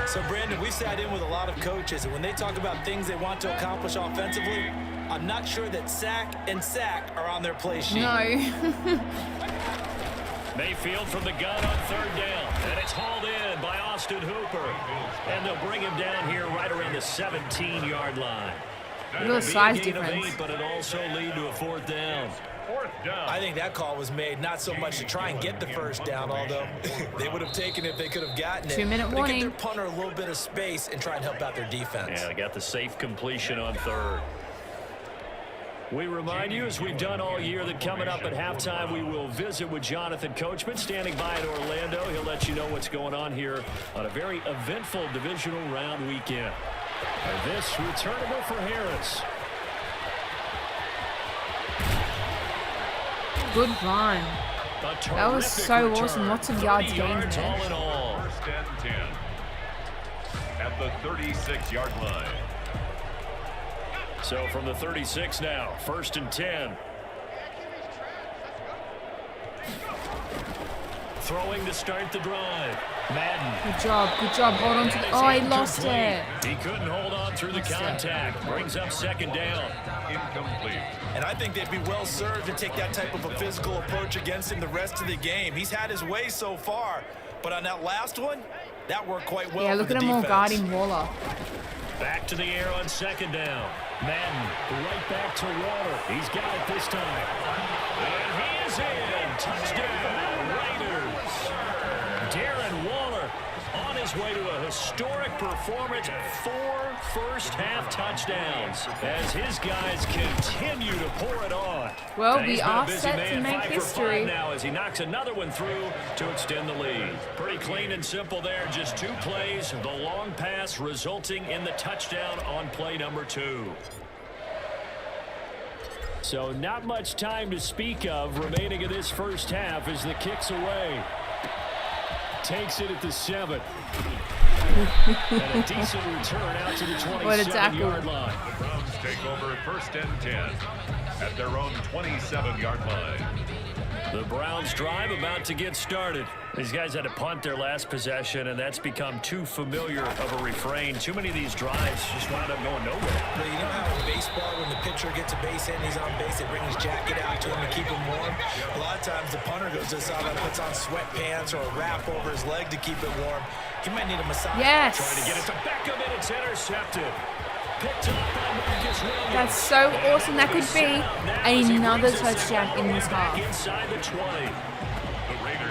So, Brandon, we sat in with a lot of coaches, and when they talk about things they want to accomplish offensively, I'm not sure that sack and sack are on their play sheet. No. Mayfield from the gun on 3rd down, and it's hauled in by Austin Hooper. And they'll bring him down here right around the 17-yard line. Little size difference. 8, but it also lead to a 4th down. I think that call was made not so much to try and get the 1st down, although they would have taken it if they could have gotten it. 2-minute warning. Give their punter a little bit of space and try and help out their defense. Yeah, they got the safe completion on 3rd. We remind you, as we've done all year, that coming up at halftime, we will visit with Jonathan Coachman, standing by in Orlando. He'll let you know what's going on here on a very eventful divisional round weekend. And this returnable for Harris. Good run. That was so awesome. Lots of yards gained there. All in all. 1st and 10 at the 36-yard line. So from the 36 now, 1st and 10. Throwing to start the drive. Madden. Good job. Good job. Hold on to the... Oh, he lost it. He couldn't hold on through the contact. Brings up 2nd down. Incomplete. And I think they'd be well served to take that type of a physical approach against him the rest of the game. He's had his way so far, but on that last one, that worked quite well. Yeah, look at him all guarding Waller. Back to the air on 2nd down. Madden right back to Waller. He's got it this time. And he is in. Touchdown, Raiders. Darren Waller on his way to a historic performance. 4 first-half touchdowns as his guys continue to pour it on. Well, we are set to make history now as he knocks another one through to extend the lead. Pretty clean and simple there. Just 2 plays. The long pass resulting in the touchdown on play number 2. So not much time to speak of remaining in this first half as the kick's away. Takes it at the 7. And a decent return out to the 27-yard line. The Browns take over 1st and 10 at their own 27-yard line. The Browns drive about to get started. These guys had to punt their last possession, and that's become too familiar of a refrain. Too many of these drives just wound up going nowhere. Well, you know how in baseball, when the pitcher gets a base hit and he's on base, they bring his jacket out to him to keep him warm? A lot of times the punter goes to the sideline, puts on sweatpants or a wrap over his leg to keep it warm. He might need a massage. Yes. Trying to get it to Beckham, and it's intercepted. Picked up by Marcus Williams. That's so awesome. That could be another touchdown in this half. Inside the 20.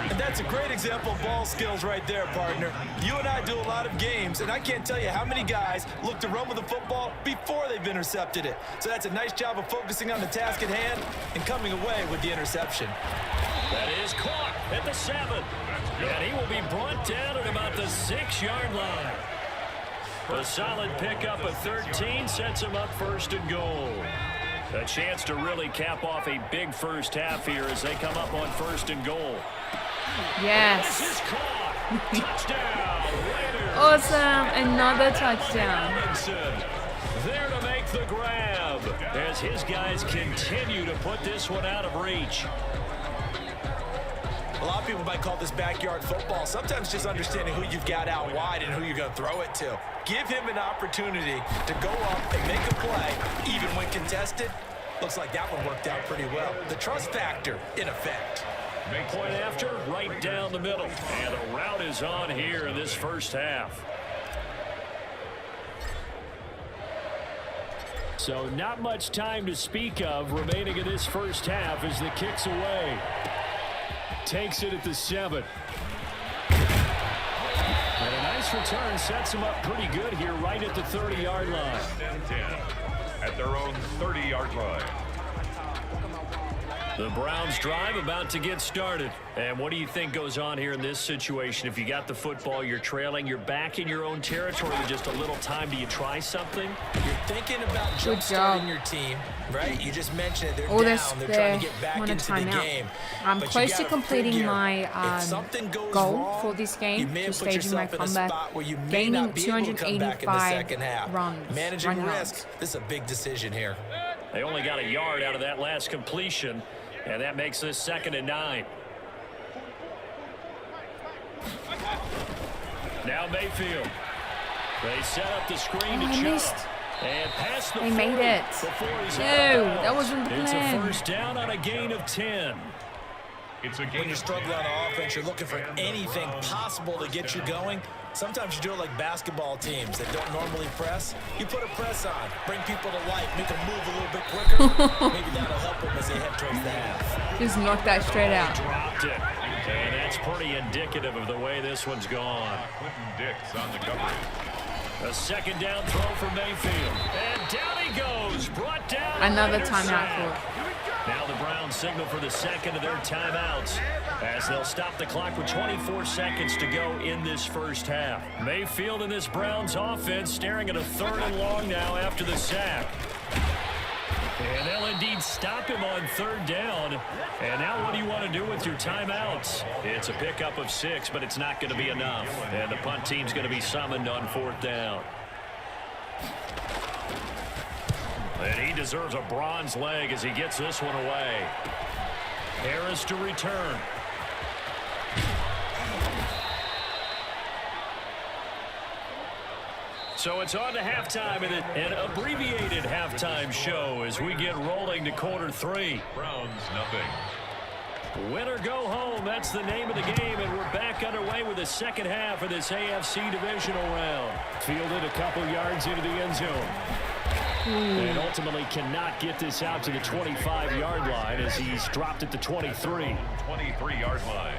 And that's a great example of ball skills right there, partner. You and I do a lot of games, and I can't tell you how many guys look to run with the football before they've intercepted it. So that's a nice job of focusing on the task at hand and coming away with the interception. That is caught at the 7. And he will be brought down at about the 6-yard line. A solid pickup of 13 sets him up 1st and goal. A chance to really cap off a big first half here as they come up on 1st and goal. Yes. This is caught. Touchdown, Raiders. Awesome. Another touchdown. Robinson there to make the grab as his guys continue to put this one out of reach. A lot of people might call this backyard football. Sometimes just understanding who you've got out wide and who you're going to throw it to. Give him an opportunity to go up and make a play, even when contested. Looks like that one worked out pretty well. The trust factor in effect. Point after, right down the middle. And the route is on here in this first half. So not much time to speak of remaining in this first half as the kick's away. Takes it at the 7. And a nice return sets him up pretty good here right at the 30-yard line. 1st and 10 at their own 30-yard line. The Browns drive about to get started. And what do you think goes on here in this situation? If you got the football, you're trailing, you're back in your own territory with just a little time. Do you try something? You're thinking about jump-starting your team, right? You just mentioned it. They're Oh, down. They're trying to get back into the game. I'm But close you to gotta completing figure, my if something goes goal wrong, for this you game, may to have put staging my yourself in a comeback, spot where you may gaining not be able to come back in the second 285 half. runs. Managing run risk, yards. this is a big decision here. They only got a yard out of that last completion, and that makes this 2nd and 9. Now Mayfield. They set up the screen to Chubb. And pass the They made it. No, that wasn't the It's a plan. first down on a gain of 10. When you're struggling on offense, you're looking for anything possible to get you going. Sometimes you do it like basketball teams that don't normally press. You put a press on, bring people to life, make them move a little bit quicker. Maybe that'll help them as they head towards the half. Just knock that straight out. Dropped it. And that's pretty indicative of the way this one's gone. Quentin Dix on the coverage. A 2nd down throw for Mayfield. And down he goes. Brought down. Another Raiders timeout sack. Now the Browns signal for the 2nd of their timeouts as they'll stop the clock with 24 seconds to go in this first half. Mayfield and this Browns offense staring at a 3rd and long now after the sack. And they'll indeed stop him on 3rd down. And now what do you want to do with your timeouts? It's a pickup of 6, but it's not going to be enough. And the punt team's going to be summoned on 4th down. And he deserves a bronze leg as he gets this one away. Harris to return. So it's on to halftime, and an abbreviated halftime show as we get rolling to quarter 3. Browns nothing. Win or go home, that's the name of the game, and we're back underway with the second half of this AFC divisional round. Fielded a couple yards into the end zone. And ultimately cannot get this out to the 25-yard line as he's dropped at the 23. 23-yard line.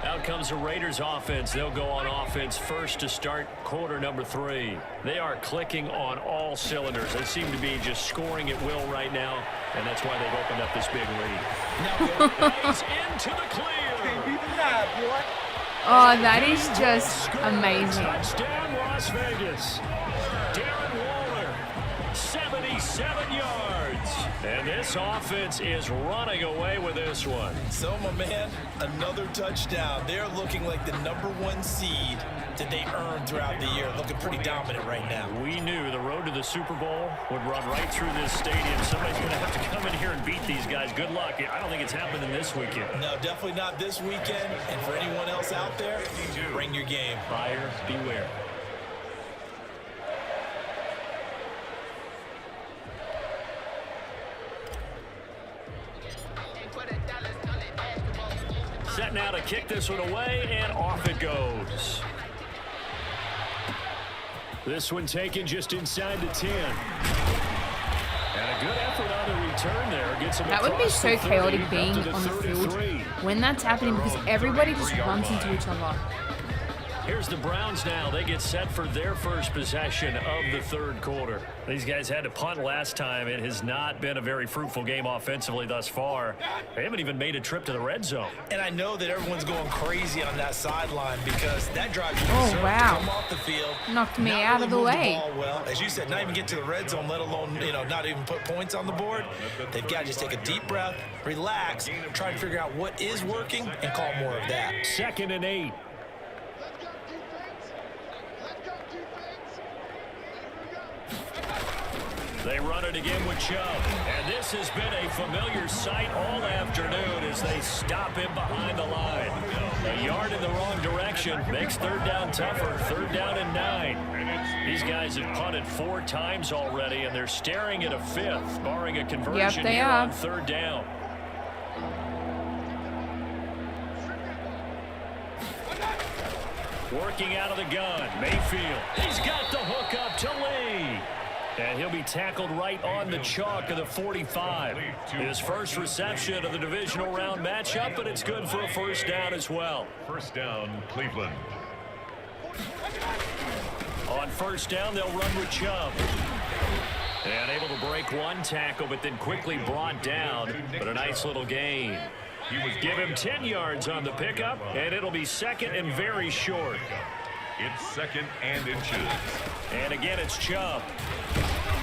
Out comes the Raiders offense. They'll go on offense first to start quarter number 3. They are clicking on all cylinders. They seem to be just scoring at will right now, and that's why they've opened up this big lead. He's into the clear. Oh, that is just amazing. Touchdown, Las Vegas. Darren Waller, 77 yards. And this offense is running away with this one. So, my man, another touchdown. They're looking like the #1 seed that they earned throughout the year. Looking pretty dominant right now. We knew the road to the Super Bowl would run right through this stadium. Somebody's going to have to come in here and beat these guys. Good luck. I don't think it's happening this weekend. No, definitely not this weekend. And for anyone else out there, bring your game. Buyer beware. Set now to kick this one away, and off it goes. This one taken just inside the 10. And a good effort on the return there. Gets him That would be across so the 30, chaotic up being to the on the field 33. when that's happening because everybody just runs into each other. Here's the Browns now. They get set for their first possession of the 3rd quarter. These guys had to punt last time. It has not been a very fruitful game offensively thus far. They haven't even made a trip to the red zone. And I know that everyone's going crazy on that sideline because that drive you Oh, deserve wow. to come off the field. Knocked me not out really of the move way. ball well. As you said, not even get to the red zone, let alone, not even put points on the board. They've got to just take a deep breath, relax, try and figure out what is working and call more of that. 2nd and 8. They run it again with Chubb. And this has been a familiar sight all afternoon as they stop him behind the line. A yard in the wrong direction makes 3rd down tougher. 3rd down and 9. These guys have punted 4 times already, and they're staring at a 5th, barring a conversion they here are. on 3rd down. Working out of the gun, Mayfield. He's got the hook up to Lee. And he'll be tackled right on the chalk of the 45. His first reception of the divisional round matchup, but it's good for a first down as well. First down, Cleveland. On first down, they'll run with Chubb. And able to break one tackle, but then quickly brought down. But a nice little gain. Give him 10 yards on the pickup, and it'll be second and very short. It's second and inches. And again, it's Chubb.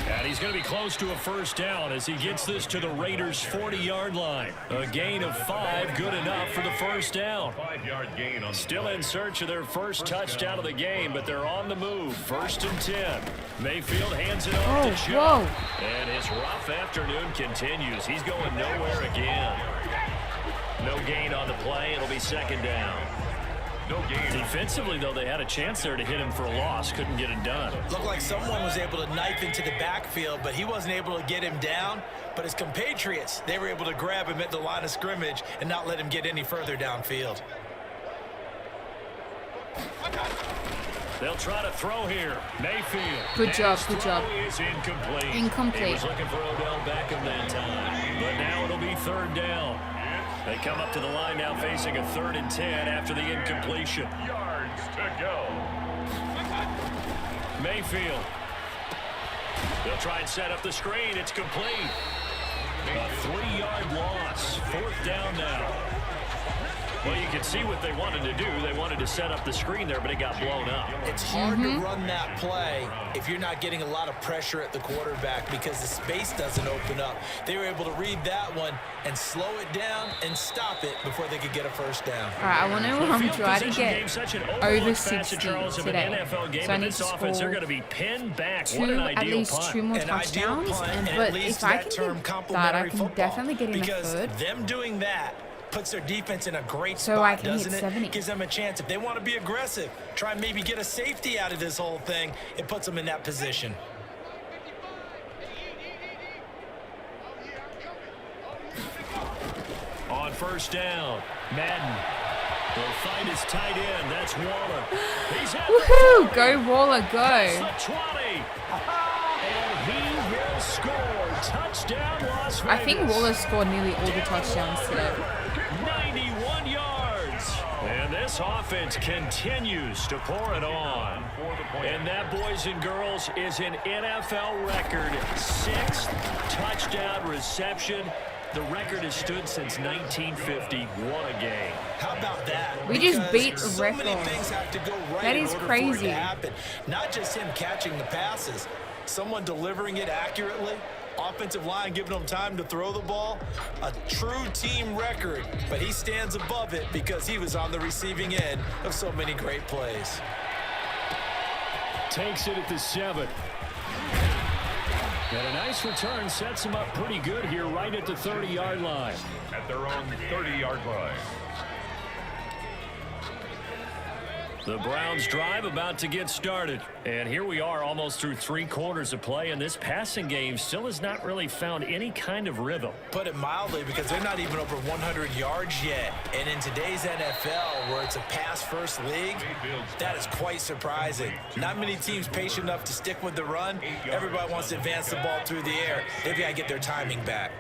And he's going to be close to a first down as he gets this to the Raiders' 40-yard line. A gain of 5, good enough for the first down. 5-yard gain on Still in search of their first touchdown of the game, but they're on the move. First and 10. Mayfield hands it off to Chubb. And his rough afternoon continues. He's going nowhere again. No gain on the play. It'll be second down. No gain. Defensively, though, they had a chance there to hit him for a loss. Couldn't get it done. Looked like someone was able to knife into the backfield, but he wasn't able to get him down. But his compatriots, they were able to grab him at the line of scrimmage and not let him get any further downfield. They'll try to throw here. Mayfield. Good job, good job. Is incomplete. Incomplete. He was looking for Odell Beckham that time. But now it'll be third down. They come up to the line now facing a 3rd and 10 after the incompletion. Yards to go. Mayfield. They'll try and set up the screen. It's complete. A 3-yard loss. 4th down now. Well, you can see what they wanted to do. They wanted to set up the screen there, but it got blown up. It's hard to run that play if you're not getting a lot of pressure at the quarterback because the space doesn't open up. They were able to read that one and slow it down and stop it before they could get a first down. All right, I want to try to get over 60 today. NFL game, so I need this to offense, they're score going to be pinned back. at What least 2 more touchdowns. But if I can get that, I can definitely get in a third. Because them doing that puts their defense in a great So spot, I can doesn't hit it? 70. Gives them a chance. If they want to be aggressive, try and maybe get a safety out of this whole thing, it puts them in that position. On first down, Madden will find his tight end. That's Waller. He's at Woohoo! Go Waller, go. That's the 20. And he will score. Touchdown, Las Vegas. I think Waller scored nearly all the touchdowns today. 91 yards. And this offense continues to pour it on. And that, boys and girls, is an NFL record 6th touchdown reception. The record has stood since 1950. What a game. How about that? We just Because beat so record. many things have to go right That in is order crazy. for it to happen. Not just him catching the passes, someone delivering it accurately, offensive line giving him time to throw the ball. A true team record, but he stands above it because he was on the receiving end of so many great plays. Takes it at the 7. And a nice return sets him up pretty good here right at the 30-yard line. At their own 30-yard line. The Browns drive about to get started. And here we are almost through 3 quarters of play, and this passing game still has not really found any kind of rhythm. Put it mildly, because they're not even over 100 yards yet. And in today's NFL, where it's a pass-first league, that is quite surprising. Not many teams patient enough to stick with the run. Everybody wants to advance the ball through the air. They've got to get their timing back.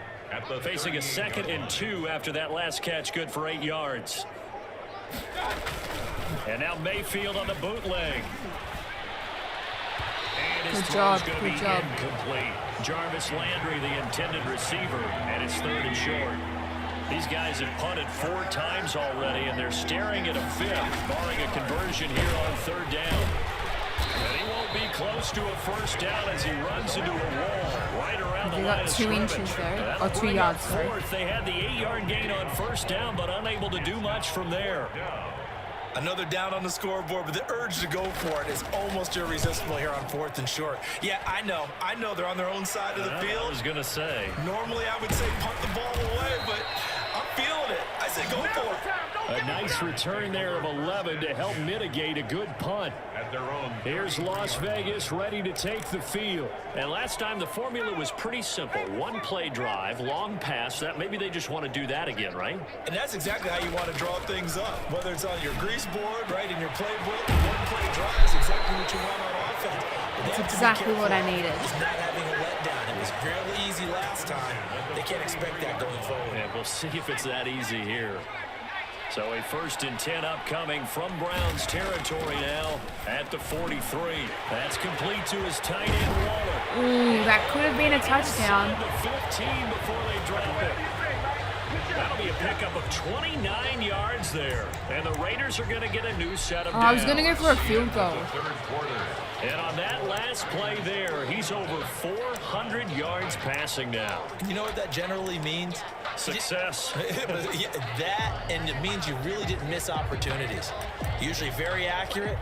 Facing a 2nd and 2 after that last catch, good for 8 yards. And now Mayfield on the bootleg. And his throw's going to be incomplete. Jarvis Landry, the intended receiver, and it's 3rd and short. These guys have punted 4 times already, and they're staring at a 5th, barring a conversion here on 3rd down. And he won't be close to a first down as he runs into a wall right around the line of scrimmage. They got 2 inches there, or 2 yards, sorry. They had the 8-yard gain on first down, but unable to do much from there. Another down on the scoreboard, but the urge to go for it is almost irresistible here on 4th and short. Yeah, I know they're on their own side of the field. I was going to say. Normally I would say punt the ball away, but I'm feeling it. I say go for it. A nice return there of 11 to help mitigate a good punt. At their own. Here's Las Vegas ready to take the field. And last time the formula was pretty simple. 1-play drive, long pass. That maybe they just want to do that again, right? And that's exactly how you want to draw things up. Whether it's on your grease board, right, in your playbook, 1-play drive is exactly what you want on offense. That's exactly what I needed. It's not having a letdown. It was fairly easy last time. They can't expect that going forward. Yeah, we'll see if it's that easy here. So a 1st and 10 upcoming from Browns territory now at the 43. That's complete to his tight end Waller. Ooh, that could have been a touchdown. To 15 before they drop it. That'll be a pickup of 29 yards there. And the Raiders are going to get a new set of downs. I was going to go for a field goal. And on that last play there, he's over 400 yards passing now. You know what that generally means? Success. That, and it means you really didn't miss opportunities. Usually very accurate.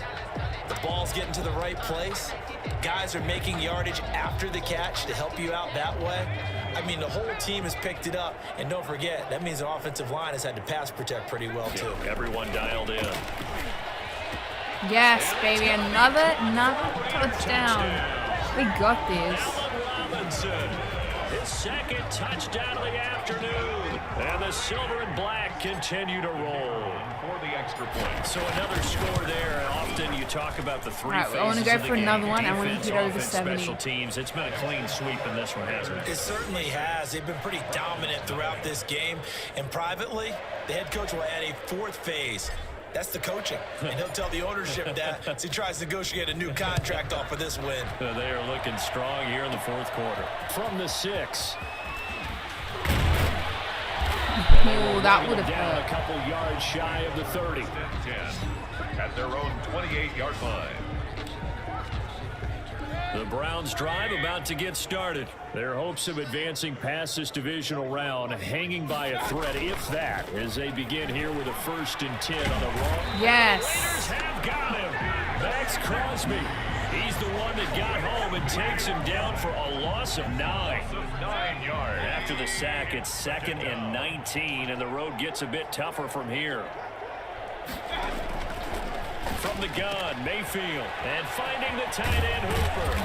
The ball's getting to the right place. Guys are making yardage after the catch to help you out that way. I mean, the whole team has picked it up. And don't forget, that means the offensive line has had to pass protect pretty well, too. Everyone dialed in. Yes, baby. Another touchdown. We got this. Robinson, his 2nd touchdown of the afternoon. And the silver and black continue to roll. For the extra point. So another score there. Often you talk about the three phases. I want to go for another one. I want Defense, to hit over offense, 70. Special teams. It's been a clean sweep in this one, hasn't it? It certainly has. They've been pretty dominant throughout this game. And privately, the head coach will add a 4th phase. That's the coaching. And he'll tell the ownership that as he tries to negotiate a new contract off of this win. They are looking strong here in the 4th quarter. From the 6. Oh, that would have down hurt. a couple yards shy of the 30. 10 at their own 28-yard line. The Browns drive about to get started. Their hopes of advancing past this divisional round hanging by a thread, if that, as they begin here with a 1st and 10 on the wrong. Yes. Raiders have got him. Max Crosby. He's the one that got home and takes him down for a loss of 9. 9 yards. After the sack, it's 2nd and 19, and the road gets a bit tougher from here. From the gun, Mayfield, and finding the tight end Hooper.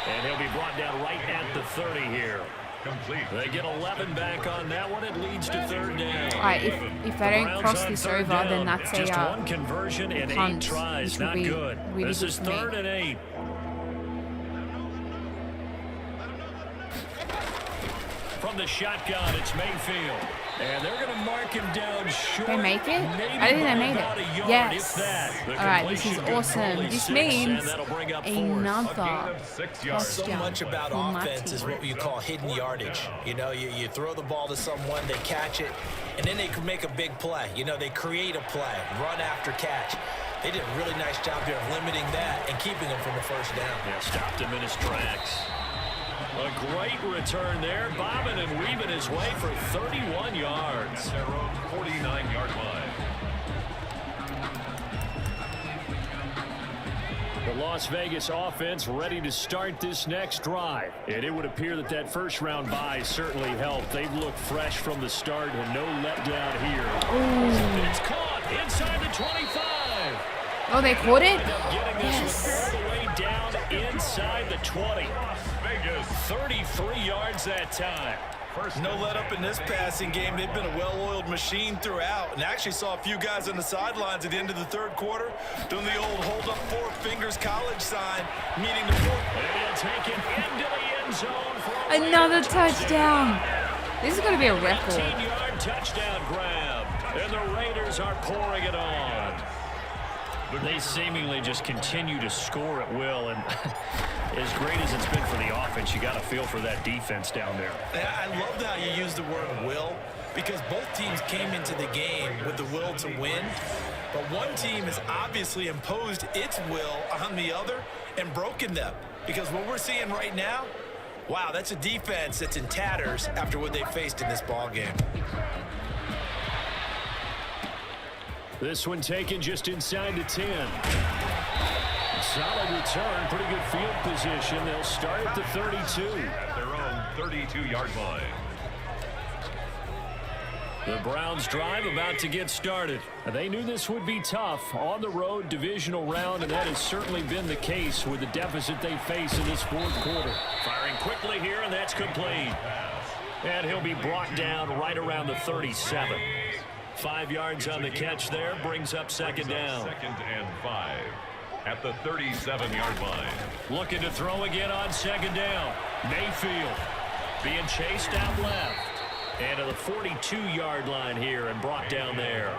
And he'll be brought down right at the 30 here. Complete. They get 11 back on that one. It leads to 3rd down. All right, if they don't Browns cross on this 3rd over, down. then that's Just a one conversion and 8 punt, tries. which would Not be good. really This good is for me. 3rd and 8. From the shotgun, it's Mayfield. And they're going to mark him down short. They make it? Maybe I didn't think they by made about it. a yard, Yes. if that. The All right, this is completion good for awesome. only This 6, means and that'll bring up 4th. another So touchdown much about for my offense is team. what you call hidden yardage. You know, you throw the ball to someone, they catch it, and then they can make a big play. You know, they create a play, run after catch. They did a really nice job here of limiting that and keeping him from a 1st down. Yeah, stopped him in his tracks. A great return there, bobbing and weaving his way for 31 yards. Their own 49-yard line. The Las Vegas offense ready to start this next drive. And it would appear that that 1st-round bye certainly helped. They've looked fresh from the start and no letdown here. Ooh. It's caught inside the 25. Oh, they caught it? Getting this Yes. one all the way down inside the 20. Vegas. 33 yards that time. No let up in this passing game. They've been a well-oiled machine throughout, and actually saw a few guys on the sidelines at the end of the 3rd quarter doing the old hold up 4 fingers college sign, meaning the 4th. And he'll take it into the end zone for Another touchdown. This is going to be a record. 18-yard touchdown grab. And the Raiders are pouring it on. They seemingly just continue to score at will, and as great as it's been for the offense, you got to feel for that defense down there. I love how you use the word will, because both teams came into the game with the will to win, but one team has obviously imposed its will on the other and broken them, because what we're seeing right now, wow, that's a defense that's in tatters after what they faced in this ball game. This one taken just inside the 10. Solid return, pretty good field position. They'll start at the 32. At their own 32-yard line. The Browns drive about to get started. They knew this would be tough on the road divisional round, and that has certainly been the case with the deficit they face in this 4th quarter. Firing quickly here, and that's complete. And he'll be brought down right around the 37. 5 yards on the catch there, brings up 2nd down. 2nd and 5 at the 37-yard line. Looking to throw again on 2nd down. Mayfield being chased out left. And to the 42-yard line here and brought down there.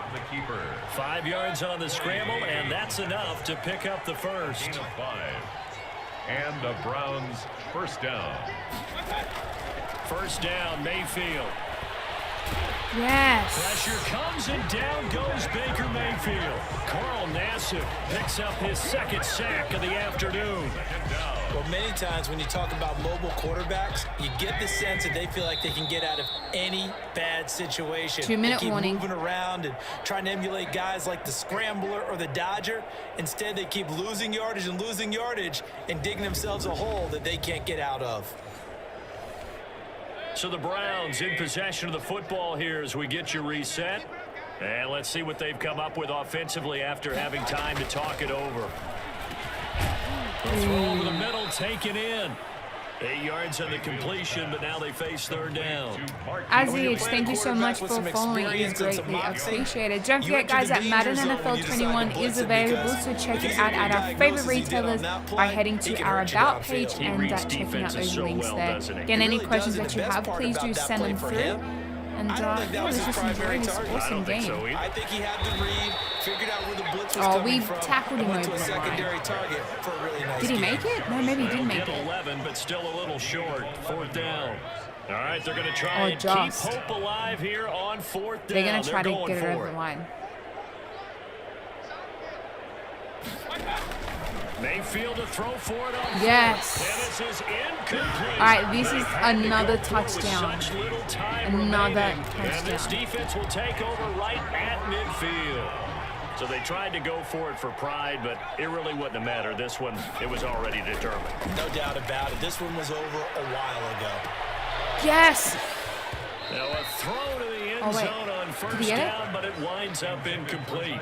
5 yards on the scramble, and that's enough to pick up the first. 5. And the Browns first down. First down, Mayfield. Yes. Pressure comes and down goes Baker Mayfield. Carl Nassib picks up his second sack of the afternoon. Well, many times when you talk about mobile quarterbacks, you get the sense that they feel like they can get out of any bad situation. 2-minute they keep warning. moving around and trying to emulate guys like the Scrambler or the Dodger. Instead, they keep losing yardage and digging themselves a hole that they can't get out of. So the Browns in possession of the football here as we get you reset. And let's see what they've come up with offensively after having time to talk it over. The throw over the middle, taken in. 8 yards on the completion, but now they face third down. Aziz, thank you so much for following. It is greatly appreciated. Don't forget, guys, that Madden NFL 21 is available, so check it out at our favorite retailers by heading to our About page and checking out those links there. Again, any questions that you have, please do send them through. And yeah, let's just enjoy this awesome game. I think he had the read, figured out where the blitz was coming from. We tackled him over the secondary target for a really nice Did he make it? No, maybe he didn't make it. 11, but still a little short. Fourth down. All right, they're going to try and just keep hope alive here on fourth down. They're going to try to get it over the line. Mayfield to throw for it on yes. And this is incomplete. All right, this is another touchdown. Another touchdown. And this defense will take over right at midfield. So they tried to go for it for pride, but it really wouldn't have mattered. This one, it was already determined. No doubt about it. This one was over a while ago. Yes. Now a throw to the end zone on first down, but it winds up incomplete.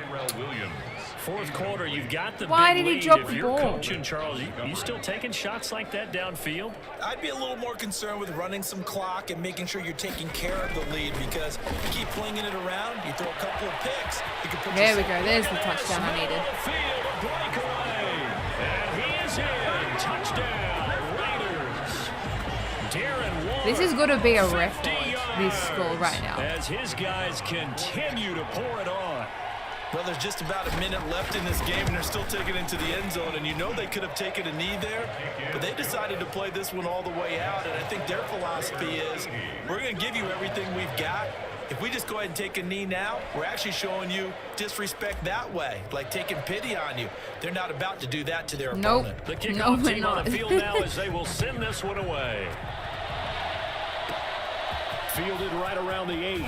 Fourth quarter, you've got the Why big did he lead. drop If the you're ball? coaching, Charles, you still taking shots like that downfield? I'd be a little more concerned with running some clock and making sure you're taking care of the lead, because you keep flinging it around, you throw a couple of picks. You can put there we go. There's the touchdown I needed. And he is in. Touchdown, Raiders. Darren Waller. This is going to be a record, this score right now. As his guys continue to pour it on. Well, there's just about a minute left in this game, and they're still taking it into the end zone. And you know they could have taken a knee there, but they decided to play this one all the way out. And I think their philosophy is, we're going to give you everything we've got. If we just go ahead and take a knee now, we're actually showing you disrespect that way, like taking pity on you. They're not about to do that to their opponent. The kickoff team on the field now as they will send this one away. Fielded right around the 8.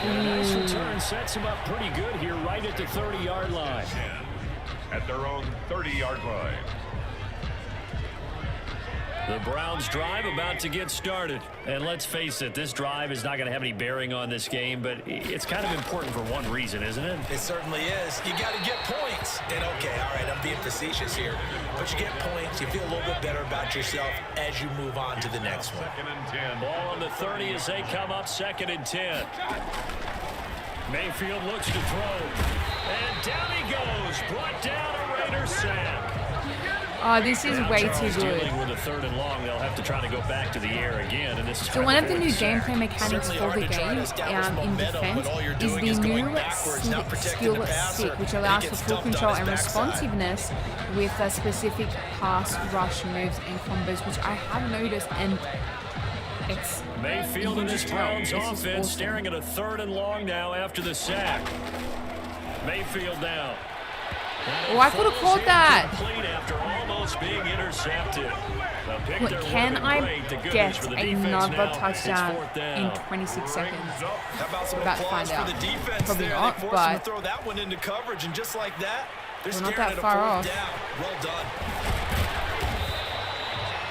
And a nice return sets him up pretty good here right at the 30-yard line. At their own 30-yard line. The Browns drive about to get started. And let's face it, this drive is not going to have any bearing on this game, but it's kind of important for one reason, isn't it? It certainly is. You got to get points. And okay, all right, I'm being facetious here, but you get points, you feel a little bit better about yourself as you move on to the next one. 2nd and 10. Ball on the 30 as they come up, 2nd and 10. Mayfield looks to throw. And down he goes. Brought down a Raider sack. Oh, this is way too good. Dealing with a 3rd and long, they'll have to try to go back to the air again. And this is so one of the new gameplay mechanics for the game in defense is the new skill stick, which allows for full control and responsiveness with specific pass rush moves and combos, which I have noticed, and it's Mayfield and this Browns offense staring at a 3rd and long now after the sack. Mayfield down. Oh, I could have called that. After almost being intercepted. Can I get another touchdown in 26 seconds? We're about to find out. Probably not, but throw that one into coverage, and just like that, we're not that far off. Well done.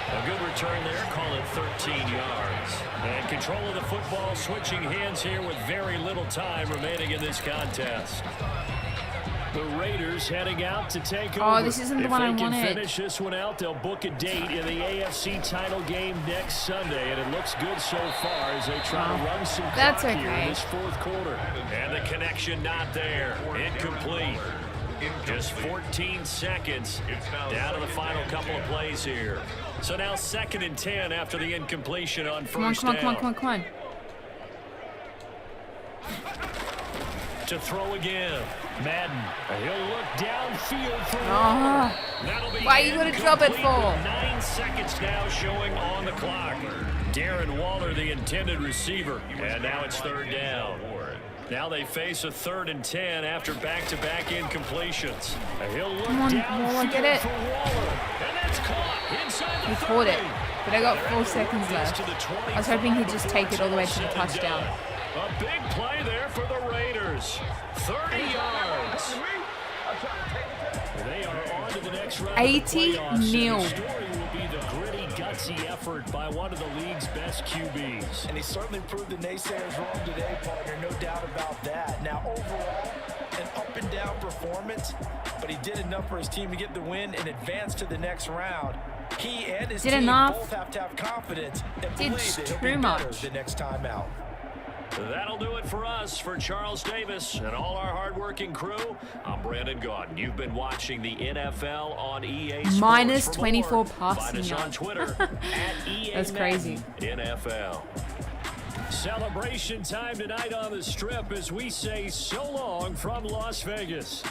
A good return there, call it 13 yards. And control of the football, switching hands here with very little time remaining in this contest. The Raiders heading out to take over. Oh, this isn't the one I wanted. If they can finish this one out, they'll book a date in the AFC title game next Sunday, and it looks good so far as they try to run some clock here in this 4th quarter. And the connection not there. Incomplete. Just 14 seconds down to the final couple of plays here. So now 2nd and 10 after the incompletion on first down. Come on. To throw again. Madden. He'll look downfield for That'll be why you gonna drop it for? 9 seconds now showing on the clock. Darren Waller, the intended receiver. And now it's 3rd down. Now they face a 3rd and 10 after back-to-back incompletions. He'll look downfield get it. for Waller. And that's caught inside the 30. He caught it, but I got 4 seconds left. I was hoping he'd just take it all the way to the touchdown. A big play there for the Raiders. 30 yards. They are on to the next round. 80-0. The story will be the gritty, gutsy effort by one of the league's best QBs. And he certainly proved the naysayers wrong today, partner. No doubt about that. Now, overall, an up-and-down performance, but he did enough for his team to get the win and advance to the next round. He and his team both have to have confidence and believe that he'll be better the next time out. That'll do it for us. For Charles Davis and all our hardworking crew, I'm Brandon Gaudin. You've been watching the NFL on EA Sports. Minus 24 passing Find us on Twitter at EA That's crazy. NFL. Celebration time tonight on the Strip as we say so long from Las Vegas.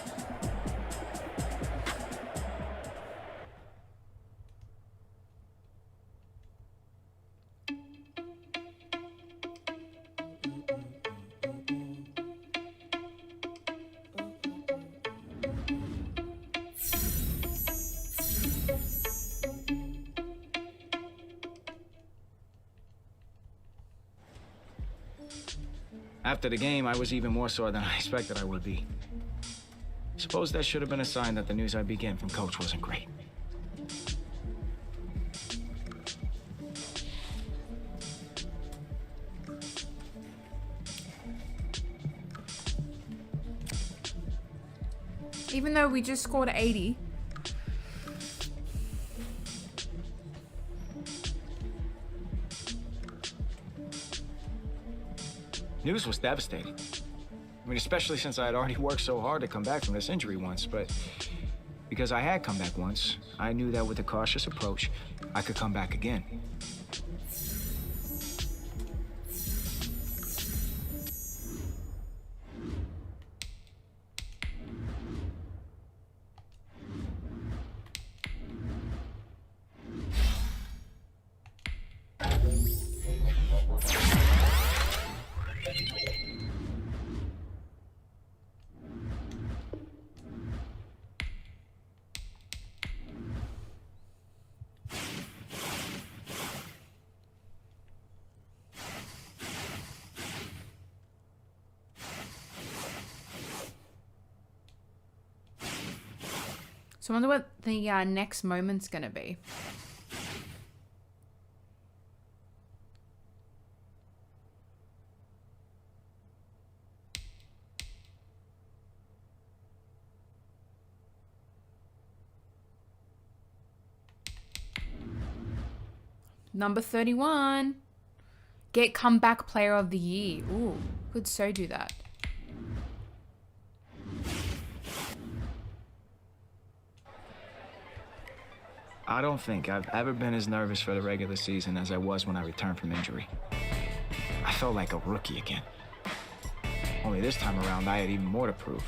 After the game, I was even more sore than I expected I would be. Suppose that should have been a sign that the news I'd be getting from Coach wasn't great. Even though we just scored 80. News was devastating. I mean, especially since I had already worked so hard to come back from this injury once, but because I had come back once, I knew that with a cautious approach, I could come back again. So I wonder what the next moment's gonna be. Number 31. Get comeback player of the year. Ooh, could so do that. I don't think I've ever been as nervous for the regular season as I was when I returned from injury. I felt like a rookie again. Only this time around, I had even more to prove.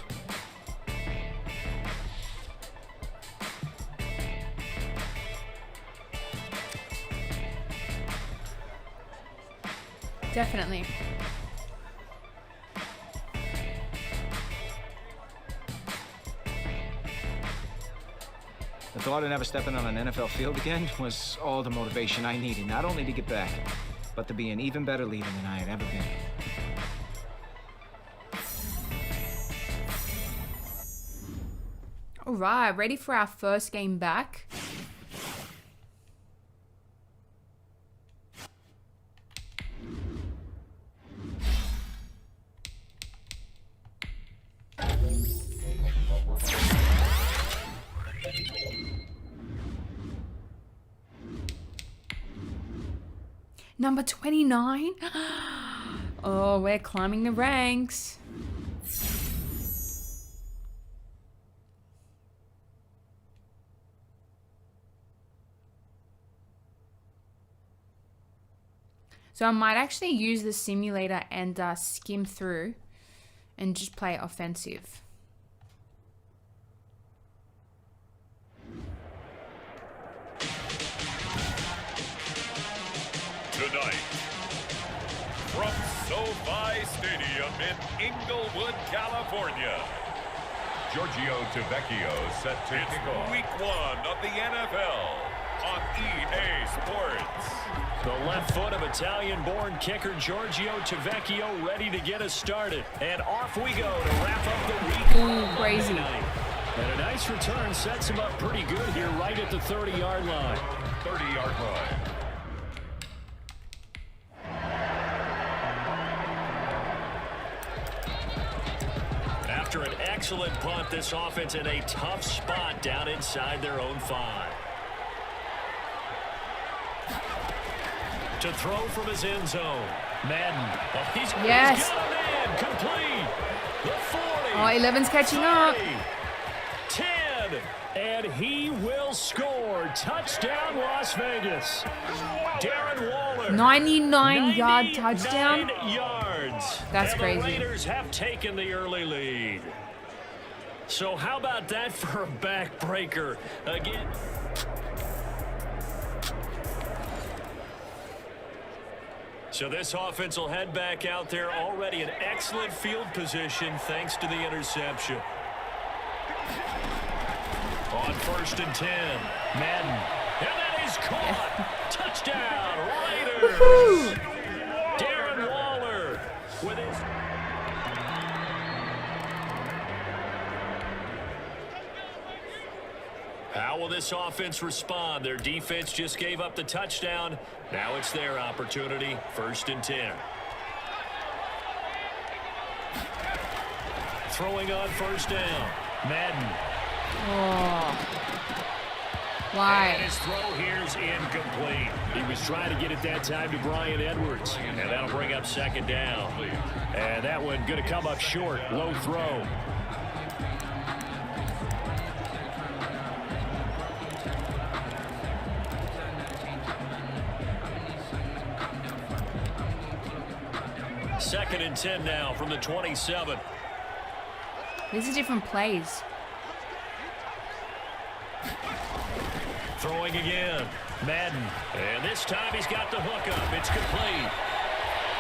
Definitely. The thought of never stepping on an NFL field again was all the motivation I needed, not only to get back, but to be an even better leader than I had ever been. All right, ready for our first game back? Number 29. Oh, we're climbing the ranks. So I might actually use the simulator and skim through and just play offensive. Tonight, from SoFi Stadium in Inglewood, California, Giorgio Tavecchio set to kick off Week 1 of the NFL on EA Sports. The left foot of Italian-born kicker Giorgio Tavecchio ready to get us started. And off we go to wrap up the week. Ooh, crazy. And a nice return sets him up pretty good here right at the 30-yard line. 30-yard line. After an excellent punt, this offense in a tough spot down inside their own 5. To throw from his end zone. Madden. Oh, he's got a man. Complete. The 40. Oh, 11's catching up. 10. And he will score. Touchdown, Las Vegas. Darren Waller. 99-yard touchdown. 99 yards. That's and crazy. The Raiders have taken the early lead. So how about that for a backbreaker? Again. So this offense will head back out there, already in excellent field position thanks to the interception. On 1st and 10, Madden. And that is caught. Touchdown, Raiders. Darren Waller with his... How will this offense respond? Their defense just gave up the touchdown. Now it's their opportunity. 1st and 10. Throwing on 1st down. Madden. Oh. Why? And his throw here's incomplete. He was trying to get it that time to Brian Edwards. And that'll bring up 2nd down. And that one going to come up short. Low throw. Second and 10 now from the 27. These are different plays. Throwing again. Madden. And this time he's got the hook up. It's complete.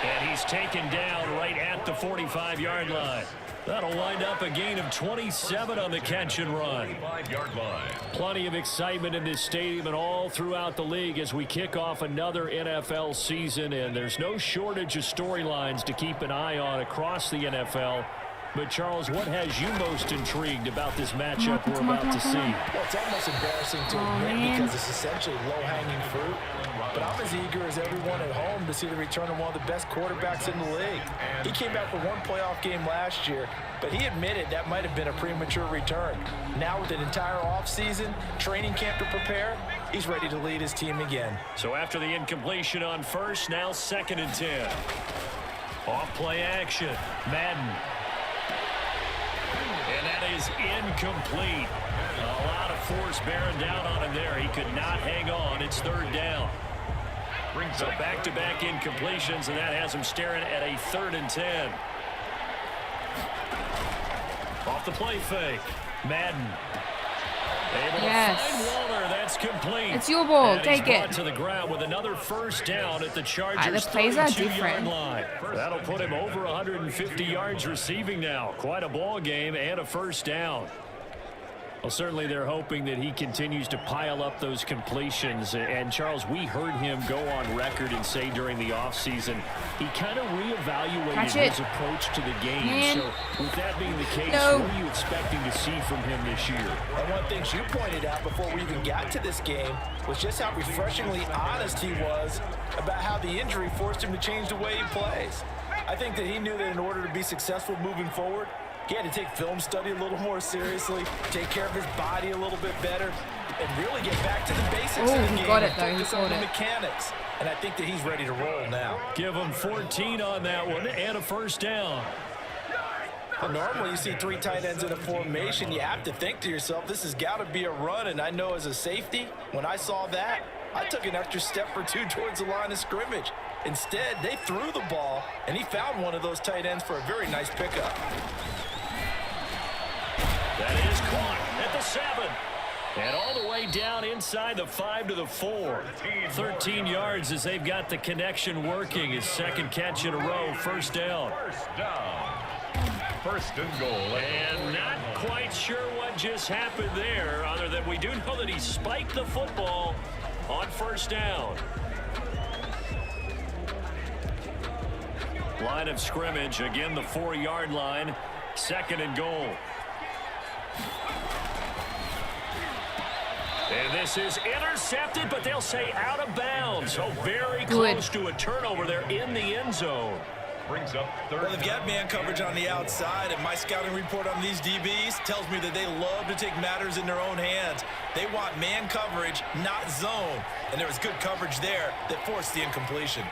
And he's taken down right at the 45-yard line. That'll wind up a gain of 27 on the catch and run. 5-yard line. Plenty of excitement in this stadium and all throughout the league as we kick off another NFL season. And there's no shortage of storylines to keep an eye on across the NFL. But, Charles, what has you most intrigued about this matchup we're about to see? Well, it's almost embarrassing to admit because it's essentially low-hanging fruit. But I'm as eager as everyone at home to see the return of one of the best quarterbacks in the league. He came back for one playoff game last year, but he admitted that might have been a premature return. Now with an entire offseason, training camp to prepare, he's ready to lead his team again. So after the incompletion on 1st, now 2nd and 10. Off play action. Madden. And that is incomplete. A lot of force bearing down on him there. He could not hang on. It's 3rd down. So back-to-back incompletions, and that has him staring at a 3rd and 10. Off the play fake. Madden. Able to find Waller. That's complete. It's your ball. And Take he's it. brought to the ground with another 1st down at the Chargers' the plays are 32-yard different. line. That'll put him over 150 yards receiving now. Quite a ball game and a 1st down. Well, certainly they're hoping that he continues to pile up those completions. And, Charles, we heard him go on record and say during the offseason he kind of reevaluated his approach to the game. Man. So, with that being the case, what are you expecting to see from him this year? And one thing you pointed out before we even got to this game was just how refreshingly honest he was about how the injury forced him to change the way he plays. I think that he knew that in order to be successful moving forward, he had to take film study a little more seriously, take care of his body a little bit better, and really get back to the basics of the game. He got it, though. He Focus on caught the it. mechanics. And I think that he's ready to roll now. Give him 14 on that one and a 1st down. Well, normally you see 3 tight ends in a formation, you have to think to yourself, this has got to be a run. And I know as a safety, when I saw that, I took an extra step or 2 towards the line of scrimmage. Instead, they threw the ball, and he found one of those tight ends for a very nice pickup. That is caught at the 7. And all the way down inside the 5 to the 4. 13 yards as they've got the connection working. His second catch in a row, first down. First and goal. And not quite sure what just happened there, other than we do know that he spiked the football on first down. Line of scrimmage, again the 4-yard line, second and goal. And this is intercepted, but they'll say out of bounds. So very close to a turnover there in the end zone. Brings up third. Well, they've got man coverage on the outside, and my scouting report on these DBs tells me that they love to take matters in their own hands. They want man coverage, not zone. And there was good coverage there that forced the incompletion.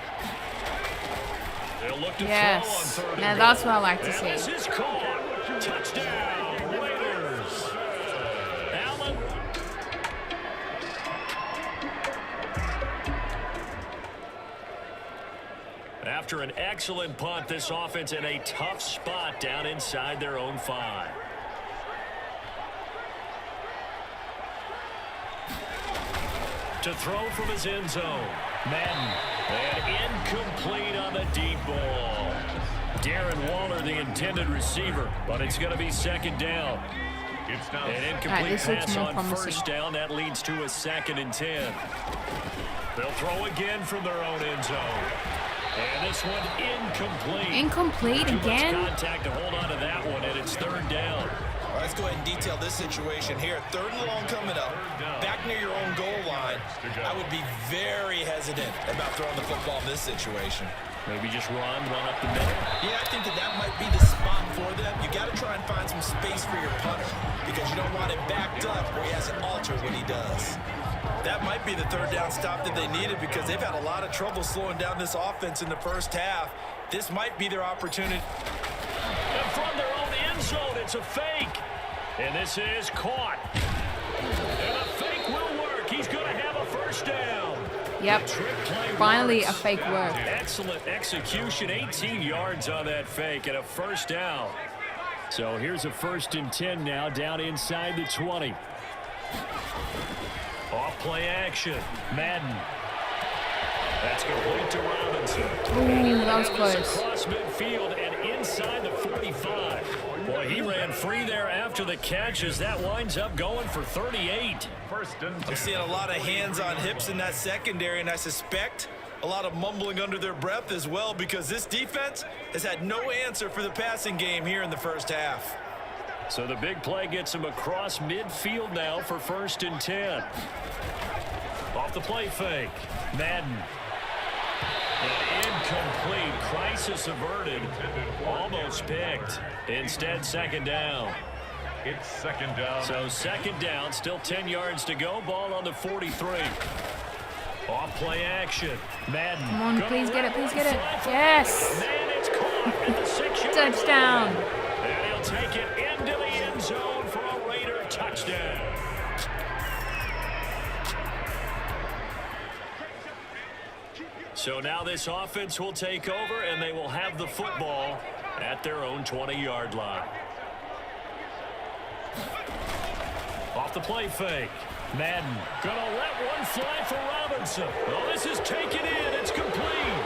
They'll look to yes. throw on third. Now that's what I like to and see. This is caught. Touchdown, Raiders. Allen. After an excellent punt, this offense in a tough spot down inside their own 5. To throw from his end zone. Madden. And incomplete on the deep ball. Darren Waller, the intended receiver, but it's going to be second down. It's now An incomplete pass on first down. That leads to a 2nd and 10. They'll throw again from their own end zone. And this one incomplete. Incomplete again? Too much contact to hold on to that one, and it's third down. All right, let's go ahead and detail this situation here. Third and long coming up. Back near your own goal line. I would be very hesitant about throwing the football in this situation. Maybe just run up the middle. Yeah, I think that might be the spot for them. You got to try and find some space for your punter because you don't want him backed up where he has an alter when he does. That might be the third down stop that they needed because they've had a lot of trouble slowing down this offense in the first half. This might be their opportunity. And from their own end zone, it's a fake. And this is caught. And the fake will work. He's going to have a first down. Yep. Finally a fake work. Excellent execution. 18 yards on that fake and a first down. So here's a 1st and 10 now down inside the 20. Off play action. Madden. That's complete to Robinson. Ooh, that was close. Across midfield and inside the 45. Boy, he ran free there after the catch as that winds up going for 38. I'm seeing a lot of hands on hips in that secondary, and I suspect a lot of mumbling under their breath as well because this defense has had no answer for the passing game here in the first half. So the big play gets him across midfield now for 1st and 10. Off the play fake. Madden. An incomplete. Crisis averted. Almost picked. Instead, 2nd down. It's 2nd down. So 2nd down. Still 10 yards to go. Ball on the 43. Off play action. Madden. Come on, please get it. Please get it. Yes. Man, it's caught at the 6-yard Touchdown. line. And he'll take it into the end zone for a Raider touchdown. So now this offense will take over, and they will have the football at their own 20-yard line. Off the play fake. Madden gonna let one fly for Robinson. Oh, this is taken in. It's complete.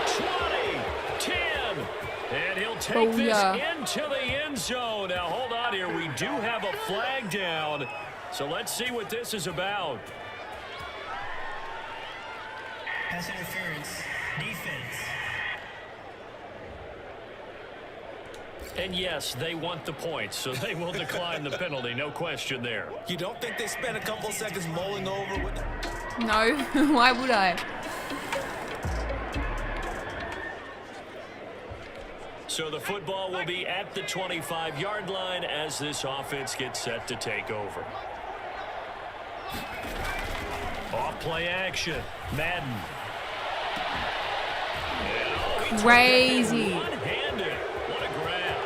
20, 10. And he'll take this into the end zone. Now, hold on here. We do have a flag down. So let's see what this is about. Pass interference. Defense. And yes, they want the points, so they will decline the penalty. No question there. You don't think they spent a couple seconds mulling over with it? No. Why would I? So the football will be at the 25-yard line as this offense gets set to take over. Off play action. Madden. Crazy. One-handed. What a grab.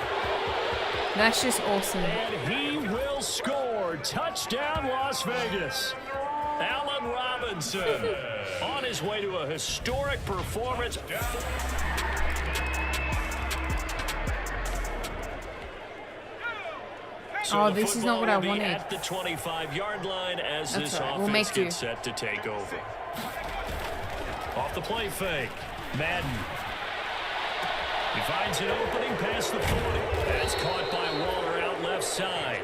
That's just awesome. And he will score. Touchdown, Las Vegas. Allen Robinson on his way to a historic performance. Oh, this is not what I wanted. At the 25-yard line as That's this right. offense gets set to take over. Off the play fake. Madden. He finds an opening past the 40. That's caught by Waller out left side.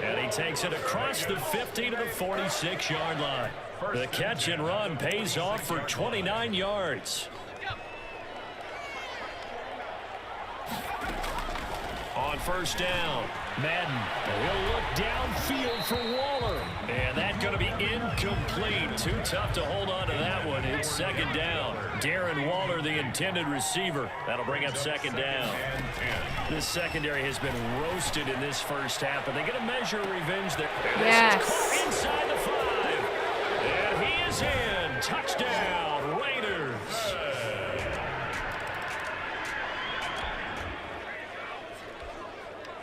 And he takes it across the 50 to the 46-yard line. The catch and run pays off for 29 yards. On first down, Madden. He'll look downfield for Waller. And that's going to be incomplete. Too tough to hold on to that one. It's second down. Darren Waller, the intended receiver. That'll bring up second down. This secondary has been roasted in this first half, but they're going to measure revenge there. Yes. Inside the 5. And he is in. Touchdown, Raiders.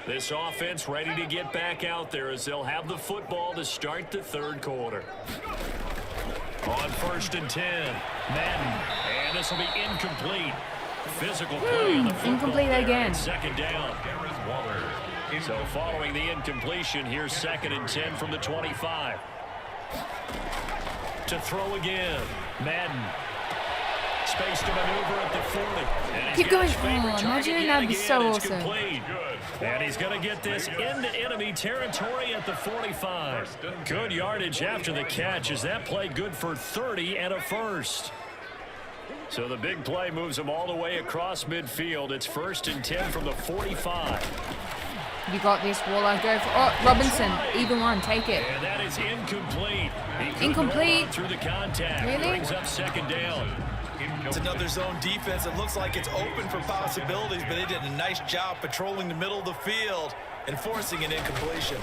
This offense ready to get back out there as they'll have the football to start the third quarter. On first and 10, Madden. And this will be incomplete. Physical play on the football. Incomplete again. Second down. So following the incompletion, here's second and 10 from the 25. To throw again, Madden. Space to maneuver at the 40. Keep going. Oh, imagine that'd be so awesome. And he's going to get this into enemy territory at the 45. Good yardage after the catch. Is that play good for 30 and a first? So the big play moves him all the way across midfield. It's first and 10 from the 45. You got this, Waller. Go for Robinson. Either one, take it. And that is incomplete. Incomplete. Through the contact. Really? Brings up second down. It's another zone defense. It looks like it's open for possibilities, but they did a nice job patrolling the middle of the field and forcing an incompletion.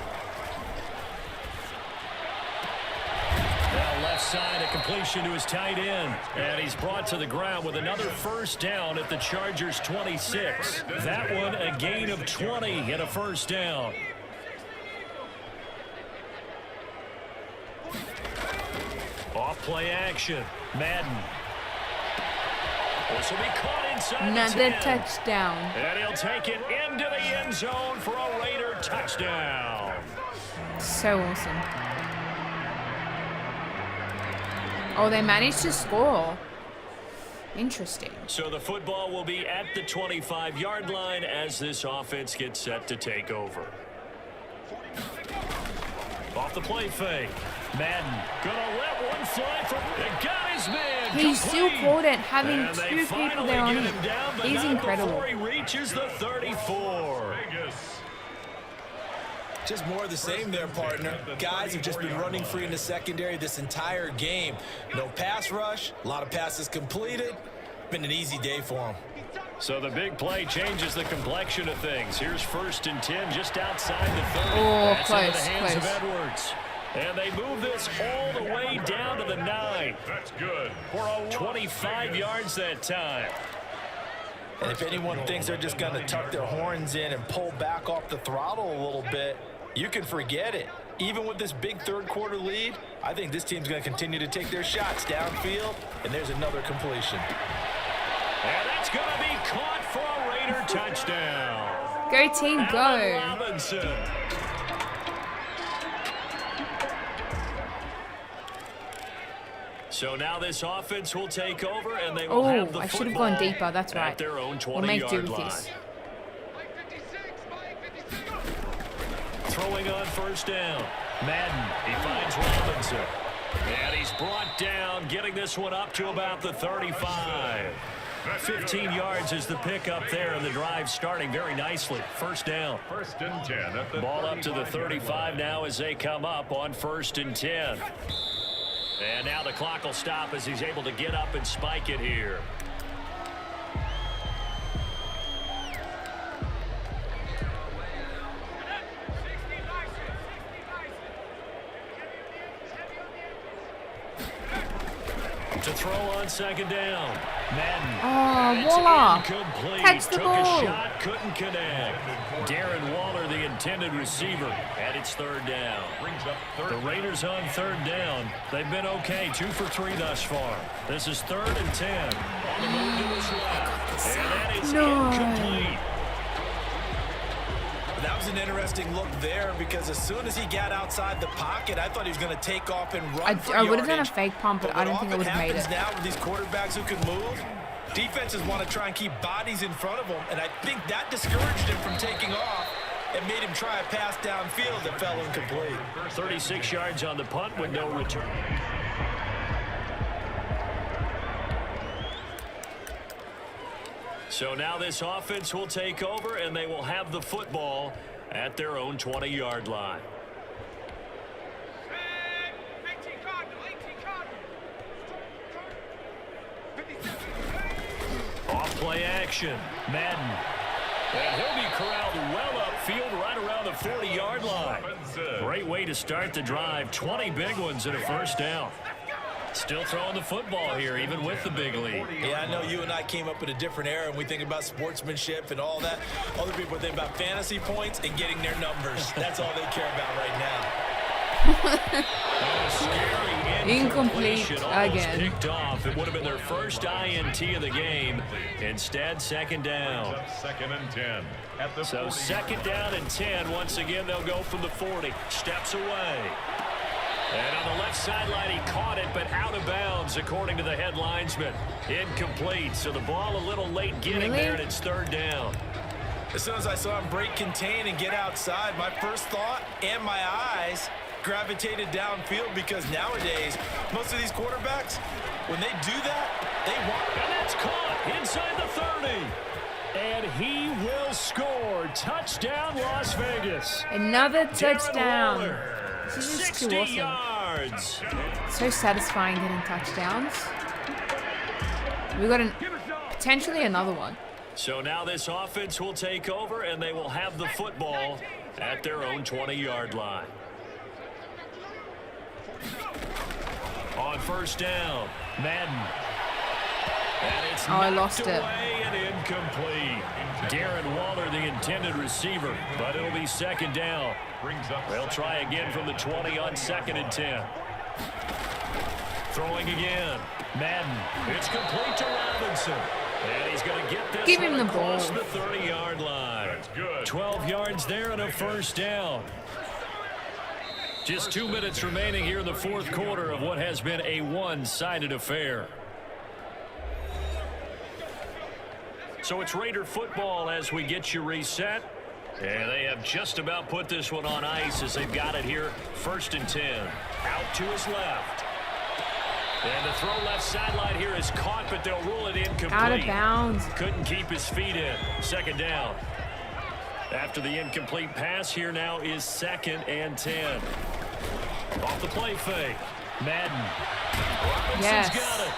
Now left side, a completion to his tight end. And he's brought to the ground with another first down at the Chargers' 26. That one a gain of 20 and a first down. Off play action. Madden. This will be caught inside Another the 10. touchdown. And he'll take it into the end zone for a Raider touchdown. So awesome. Oh, they managed to score. Interesting. So the football will be at the 25-yard line as this offense gets set to take over. Off the play fake. Madden gonna let one fly from. They got his man. He's still caught it, having And they two people finally there on get him. him down, but He's not incredible. before he reaches the 34. Just more of the same there, partner. Guys have just been running free in the secondary this entire game. No pass rush, a lot of passes completed. Been an easy day for them. So the big play changes the complexion of things. Here's first and 10 just outside the 30. Oh, That's close, into the hands close. of Edwards. And they move this all the way down to the 9. That's good. For a 25 yards that time. And if anyone thinks they're just going to tuck their horns in and pull back off the throttle a little bit, you can forget it. Even with this big third quarter lead, I think this team's going to continue to take their shots downfield, and there's another completion. And that's going to be caught for a Raider touchdown. Go team, Allen go. Robinson. So now this offense will take over, and they will have the I should have football gone deeper. That's right. at their own We'll make do 20-yard with line. this. Throwing on first down. Madden, he finds Robinson. And he's brought down, getting this one up to about the 35. 15 yards is the pickup there, and the drive starting very nicely. First down. First and 10 at the Ball up to the 35 now as they come up on first and 10. And now the clock will stop as he's able to get up and spike it here. To throw on second down. Madden. Oh, It's Waller. incomplete. Catch the Took ball. a shot, couldn't connect. Darren Waller, the intended receiver, and it's third down. The Raiders on third down. They've been okay, 2 for 3 thus far. This is 3rd and 10. On the move to his left. And that is incomplete. That was an interesting look there because as soon as he got outside the pocket, I thought he was going to take off and run for I would have done a yardage. fake pump, but I don't think I would have made it. Now with these quarterbacks who can move, defenses want to try and keep bodies in front of them, and I think that discouraged him from taking off and made him try a pass downfield that fell incomplete. 36 yards on the punt with no return. So now this offense will take over, and they will have the football at their own 20-yard line. Off play action. Madden. And he'll be corralled well upfield right around the 40-yard line. Great way to start the drive. 20 big ones and a first down. Still throwing the football here, even with the big lead. Yeah, I know you and I came up in a different era, and we think about sportsmanship and all that. Other people think about fantasy points and getting their numbers. That's all they care about right now. Incomplete again. Picked off. It would have been their first INT of the game. Instead, second down. 2nd and 10. So second down and 10. Once again, they'll go from the 40. Steps away. And on the left sideline, he caught it, but out of bounds, according to the head linesman. Incomplete, so the ball a little late getting there, and it's third down. As soon as I saw him break contain and get outside, my first thought and my eyes gravitated downfield because nowadays, most of these quarterbacks, when they do that, they want it. And that's caught inside the 30. And he will score. Touchdown, Las Vegas. Another touchdown. This is just 60 too awesome. yards. So satisfying getting touchdowns. We got potentially another one. So now this offense will take over, and they will have the football at their own 20-yard line. On first down, Madden. And it's I lost it. away and incomplete. Darren Waller, the intended receiver, but it'll be second down. They'll try again from the 20 on 2nd and 10. Throwing again. Madden. It's complete to Robinson. And he's going to get this Give him one the across ball. the 30-yard line. 12 yards there and a first down. Just 2 minutes remaining here in the fourth quarter of what has been a one-sided affair. So it's Raider football as we get you reset. And they have just about put this one on ice as they've got it here. 1st and 10. Out to his left. And the throw left sideline here is caught, but they'll rule it incomplete. Out of bounds. Couldn't keep his feet in. Second down. After the incomplete pass, here now is 2nd and 10. Off the play fake. Madden. Robinson's got it.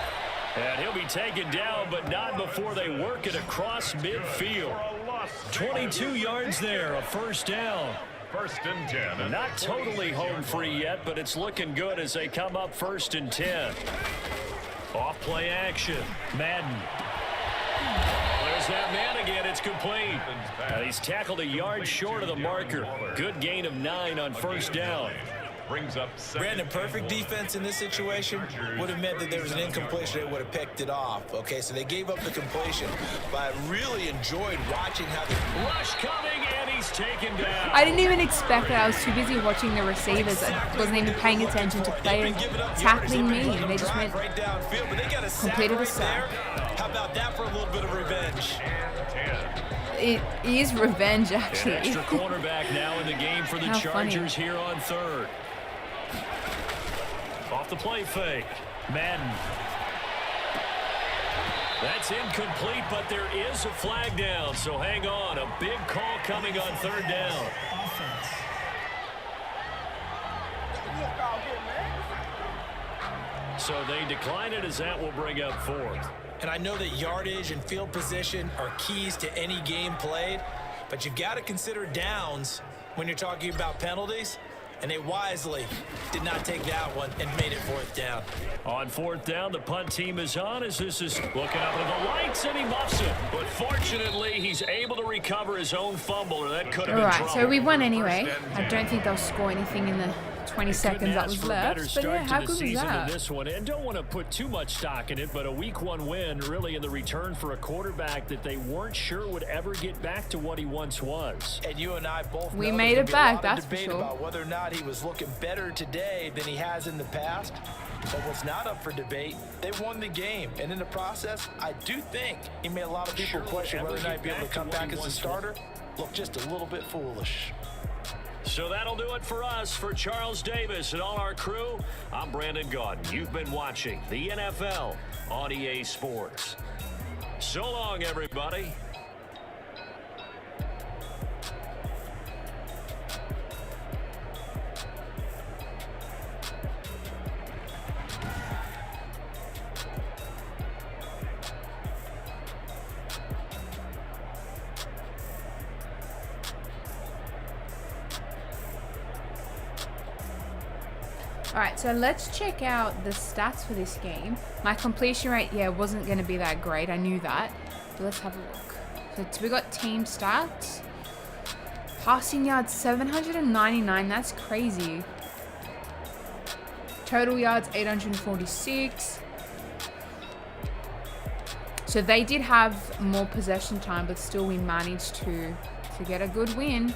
And he'll be taken down, but not before they work it across midfield. 22 yards there, a first down. 1st and 10. Not totally home free yet, but it's looking good as they come up 1st and 10. Off play action. Madden. There's that man again. It's complete. And he's tackled a yard short of the marker. Good gain of 9 on first down. Brings up Brandon, perfect defense in this situation would have meant that there was an incompletion. They would have picked it off. Okay, so they gave up the completion, but I really enjoyed watching how they... Rush coming, and he's taken down. I didn't even expect it. I was too busy watching the receivers. I wasn't even paying attention to players tackling me, and they just went right downfield, but they got a sack completed a right sack. there. How about that for a little bit of revenge? It is revenge, An actually. extra cornerback now in the game for the How Chargers funny. here on 3rd. Off the play fake. Madden. That's incomplete, but there is a flag down, so hang on. A big call coming on 3rd down. So they decline it as that will bring up 4th. And I know that yardage and field position are keys to any game played, but you've got to consider downs when you're talking about penalties. and they wisely did not take that one and made it 4th down. On 4th down, the punt team is on as this is looking up at the lights, and he muffs it. But fortunately, he's able to recover his own fumble, or that could have been trouble. So we won anyway. I don't think they'll score anything in the 20 seconds that was left. But yeah, how good was that? This one, and don't want to put too much stock in it, but a week 1 win really in the return for a quarterback that they weren't sure would ever get back to what he once was. And you and I both we know made it back, that's for debate sure. about whether or not he was looking better today than he has in the past. But what's not up for debate, they won the game. And in the process, I do think he made a lot of people question whether or not he'd be able to come back as a starter. Look just a little bit foolish. So that'll do it for us. For Charles Davis and all our crew, I'm Brandon Gaudin. You've been watching the NFL on EA Sports. So long, everybody. Alright, so let's check out the stats for this game. My completion rate, wasn't going to be that great. I knew that. But let's have a look. So we got team stats. Passing yards, 799. That's crazy. Total yards, 846. So they did have more possession time, but still we managed to get a good win.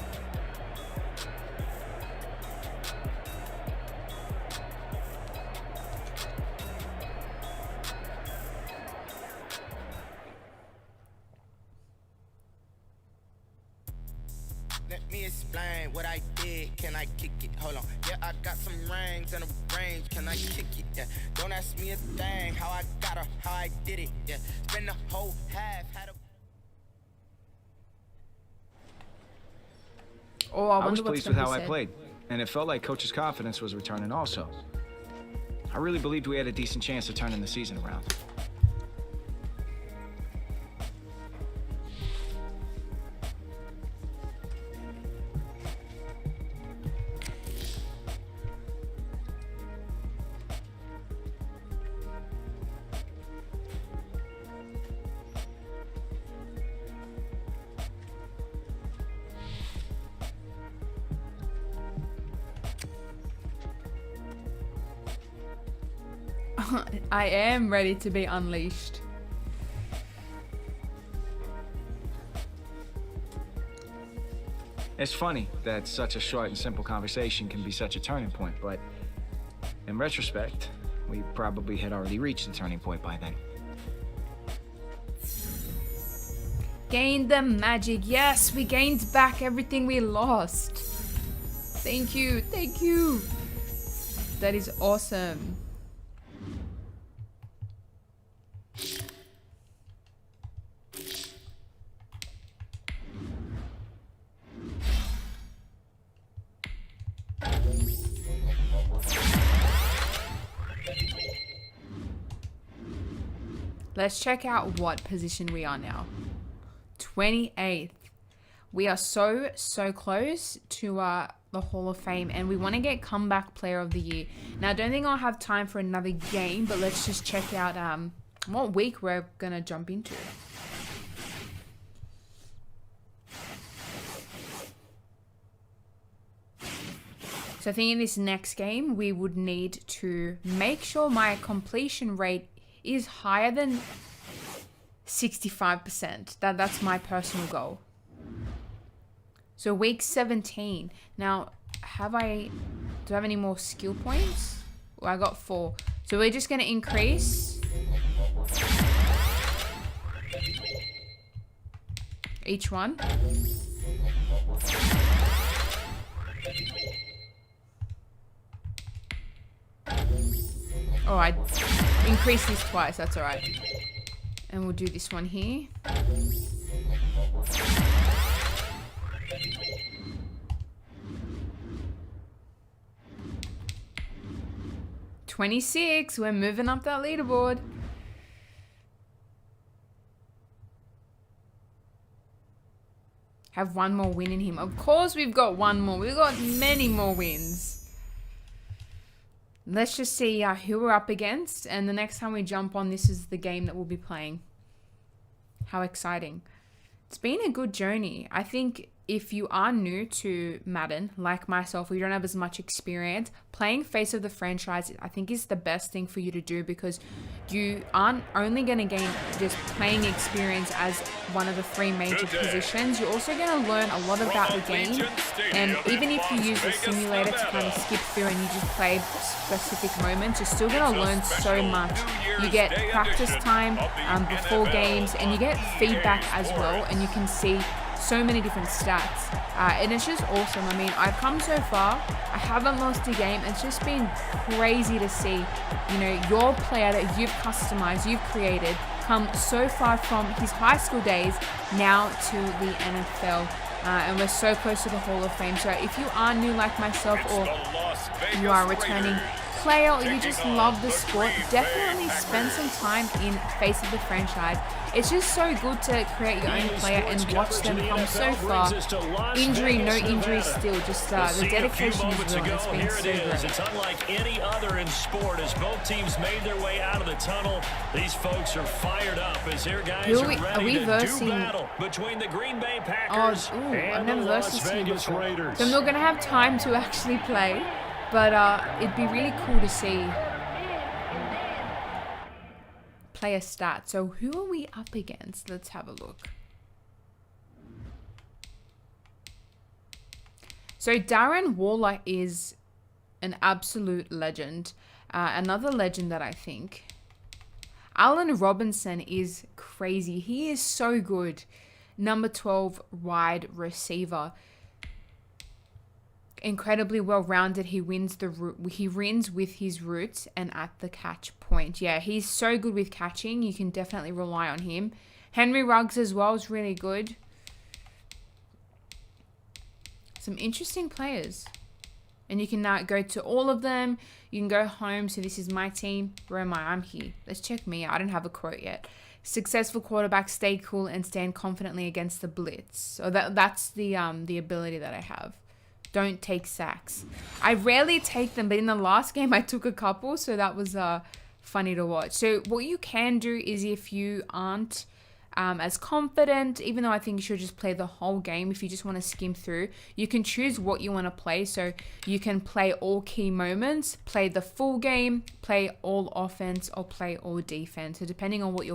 Let me explain what I did. Can I kick it? Hold on. Yeah, I got some rings and a range. Can I kick it? Yeah. Don't ask me a thing. How I got her, how I did it. Yeah. Spend the whole half. Had a I was pleased with how I played, and it felt like Coach's confidence was returning also. I really believed we had a decent chance of turning the season around. I am ready to be unleashed. It's funny that such a short and simple conversation can be such a turning point, but in retrospect, we probably had already reached the turning point by then. Gained the magic. Yes, we gained back everything we lost. Thank you. Thank you. That is awesome. Let's check out what position we are now. 28th. We are so close to the Hall of Fame, and we want to get Comeback Player of the Year. Now, I don't think I'll have time for another game, but let's just check out what week we're going to jump into. So I think in this next game, we would need to make sure my completion rate is higher than 65%. That's my personal goal. So week 17. Now, do I have any more skill points? Well, I got 4. So we're just going to increase each one. Oh, I increased this twice. That's all right. And we'll do this one here. $26. We're moving up that leaderboard. have one more win in him. Of course we've got one more. We've got many more wins. Let's just see who we're up against. And the next time we jump on, this is the game that we'll be playing. How exciting. It's been a good journey. I think if you are new to Madden, like myself, or you don't have as much experience, playing Face of the Franchise, I think is the best thing for you to do, because you aren't only going to gain just playing experience as one of the 3 major positions, you're also going to learn a lot about the game. And even if you use the simulator to kind of skip through and you just play specific moments, you're still going to learn so much. You get practice time before games, and you get feedback as well, and you can see so many different stats, and it's just awesome. I mean, I've come so far, I haven't lost a game. It's just been crazy to see, you know, your player that you've customized, you've created, come so far from his high school days now to the NFL, and we're so close to the Hall of Fame. So if you are new like myself, or you are a returning player, or you just love the sport, definitely spend some time in Face of the Franchise. It's just so good to create your own player and watch them come so far. Injury, no injury still, just the dedication is real. It's been so good. It's unlike any other in sport. As both teams made their way out of the tunnel, these folks are fired up as their guys are ready to do battle between the Green Bay Packers I've and never the versed Las this team Vegas before. Raiders. So I'm not going to have time to actually play, but it'd be really cool to see player stats. So who are we up against? Let's have a look. So Darren Waller is an absolute legend. Another legend that I think. Allen Robinson is crazy. He is so good. Number 12 wide receiver. Incredibly well-rounded. He wins with his roots and at the catch point. Yeah, he's so good with catching. You can definitely rely on him. Henry Ruggs as well is really good. Some interesting players. And you can now go to all of them. You can go home. So this is my team. Where am I? I'm here. Let's check me out. I don't have a quote yet. Successful quarterback, stay cool and stand confidently against the blitz. So that's the ability that I have. Don't take sacks. I rarely take them, but in the last game I took a couple, so that was funny to watch. So what you can do is, if you aren't as confident, even though I think you should just play the whole game, if you just want to skim through, you can choose what you want to play. So you can play all key moments, play the full game, play all offense, or play all defense. So depending on what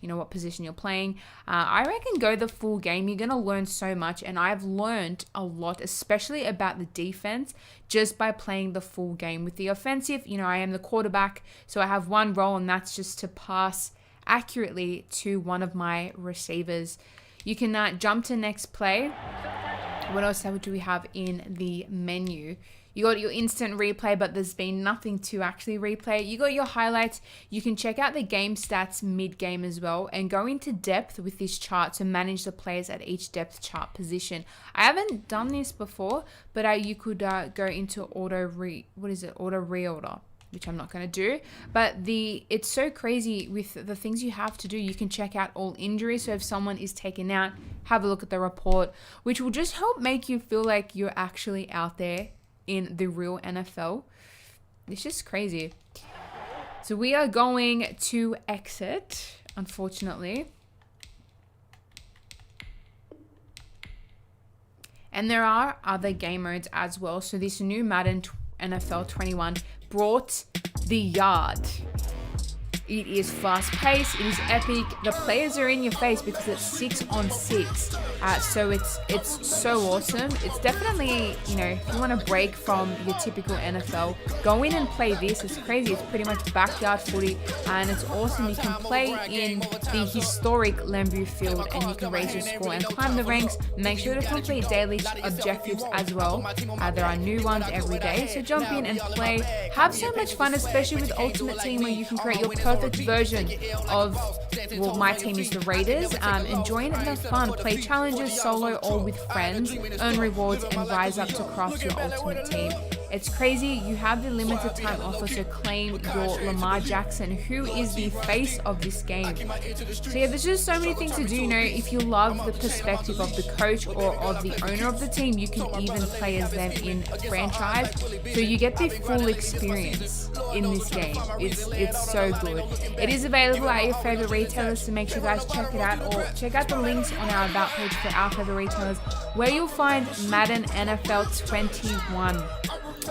what position you're playing, I reckon go the full game. You're going to learn so much, and I've learned a lot, especially about the defense, just by playing the full game. With the offensive, I am the quarterback, so I have one role, and that's just to pass accurately to one of my receivers. You can jump to next play. What else do we have in the menu? You got your instant replay, but there's been nothing to actually replay. You got your highlights. You can check out the game stats mid-game as well, and go into depth with this chart to manage the players at each depth chart position. I haven't done this before, but you could go into auto reorder, which I'm not going to do. But it's so crazy with the things you have to do. You can check out all injuries. So if someone is taken out, have a look at the report, which will just help make you feel like you're actually out there in the real NFL. It's just crazy. So we are going to exit, unfortunately. And there are other game modes as well. So this new Madden NFL 21 brought the yard. It is fast-paced. It is epic. The players are in your face because it's 6-on-6. So it's so awesome. It's definitely, if you want to break from your typical NFL, go in and play this. It's crazy. It's pretty much backyard footy, and it's awesome. You can play in the historic Lambeau Field, and you can raise your score and climb the ranks. Make sure to complete daily objectives as well. There are new ones every day, so jump in and play. Have so much fun, especially with Ultimate Team, where you can create your perfect version of, my team is the Raiders. Enjoy the fun. Play challenges solo or with friends. Earn rewards and rise up to craft your ultimate team. It's crazy. You have the limited time offer, so claim your Lamar Jackson, who is the face of this game. So yeah, there's just so many things to do. If you love the perspective of the coach or of the owner of the team, you can even play as them in a franchise. So you get the full experience in this game. It's so good. It is available at your favorite retailers, so make sure you guys check it out, or check out the links on our About page for our favorite retailers, where you'll find Madden NFL 21.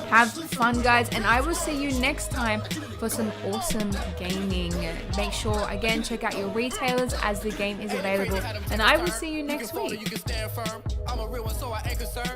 Have fun, guys, and I will see you next time for some awesome gaming. Make sure, again, check out your retailers as the game is available, and I will see you next week.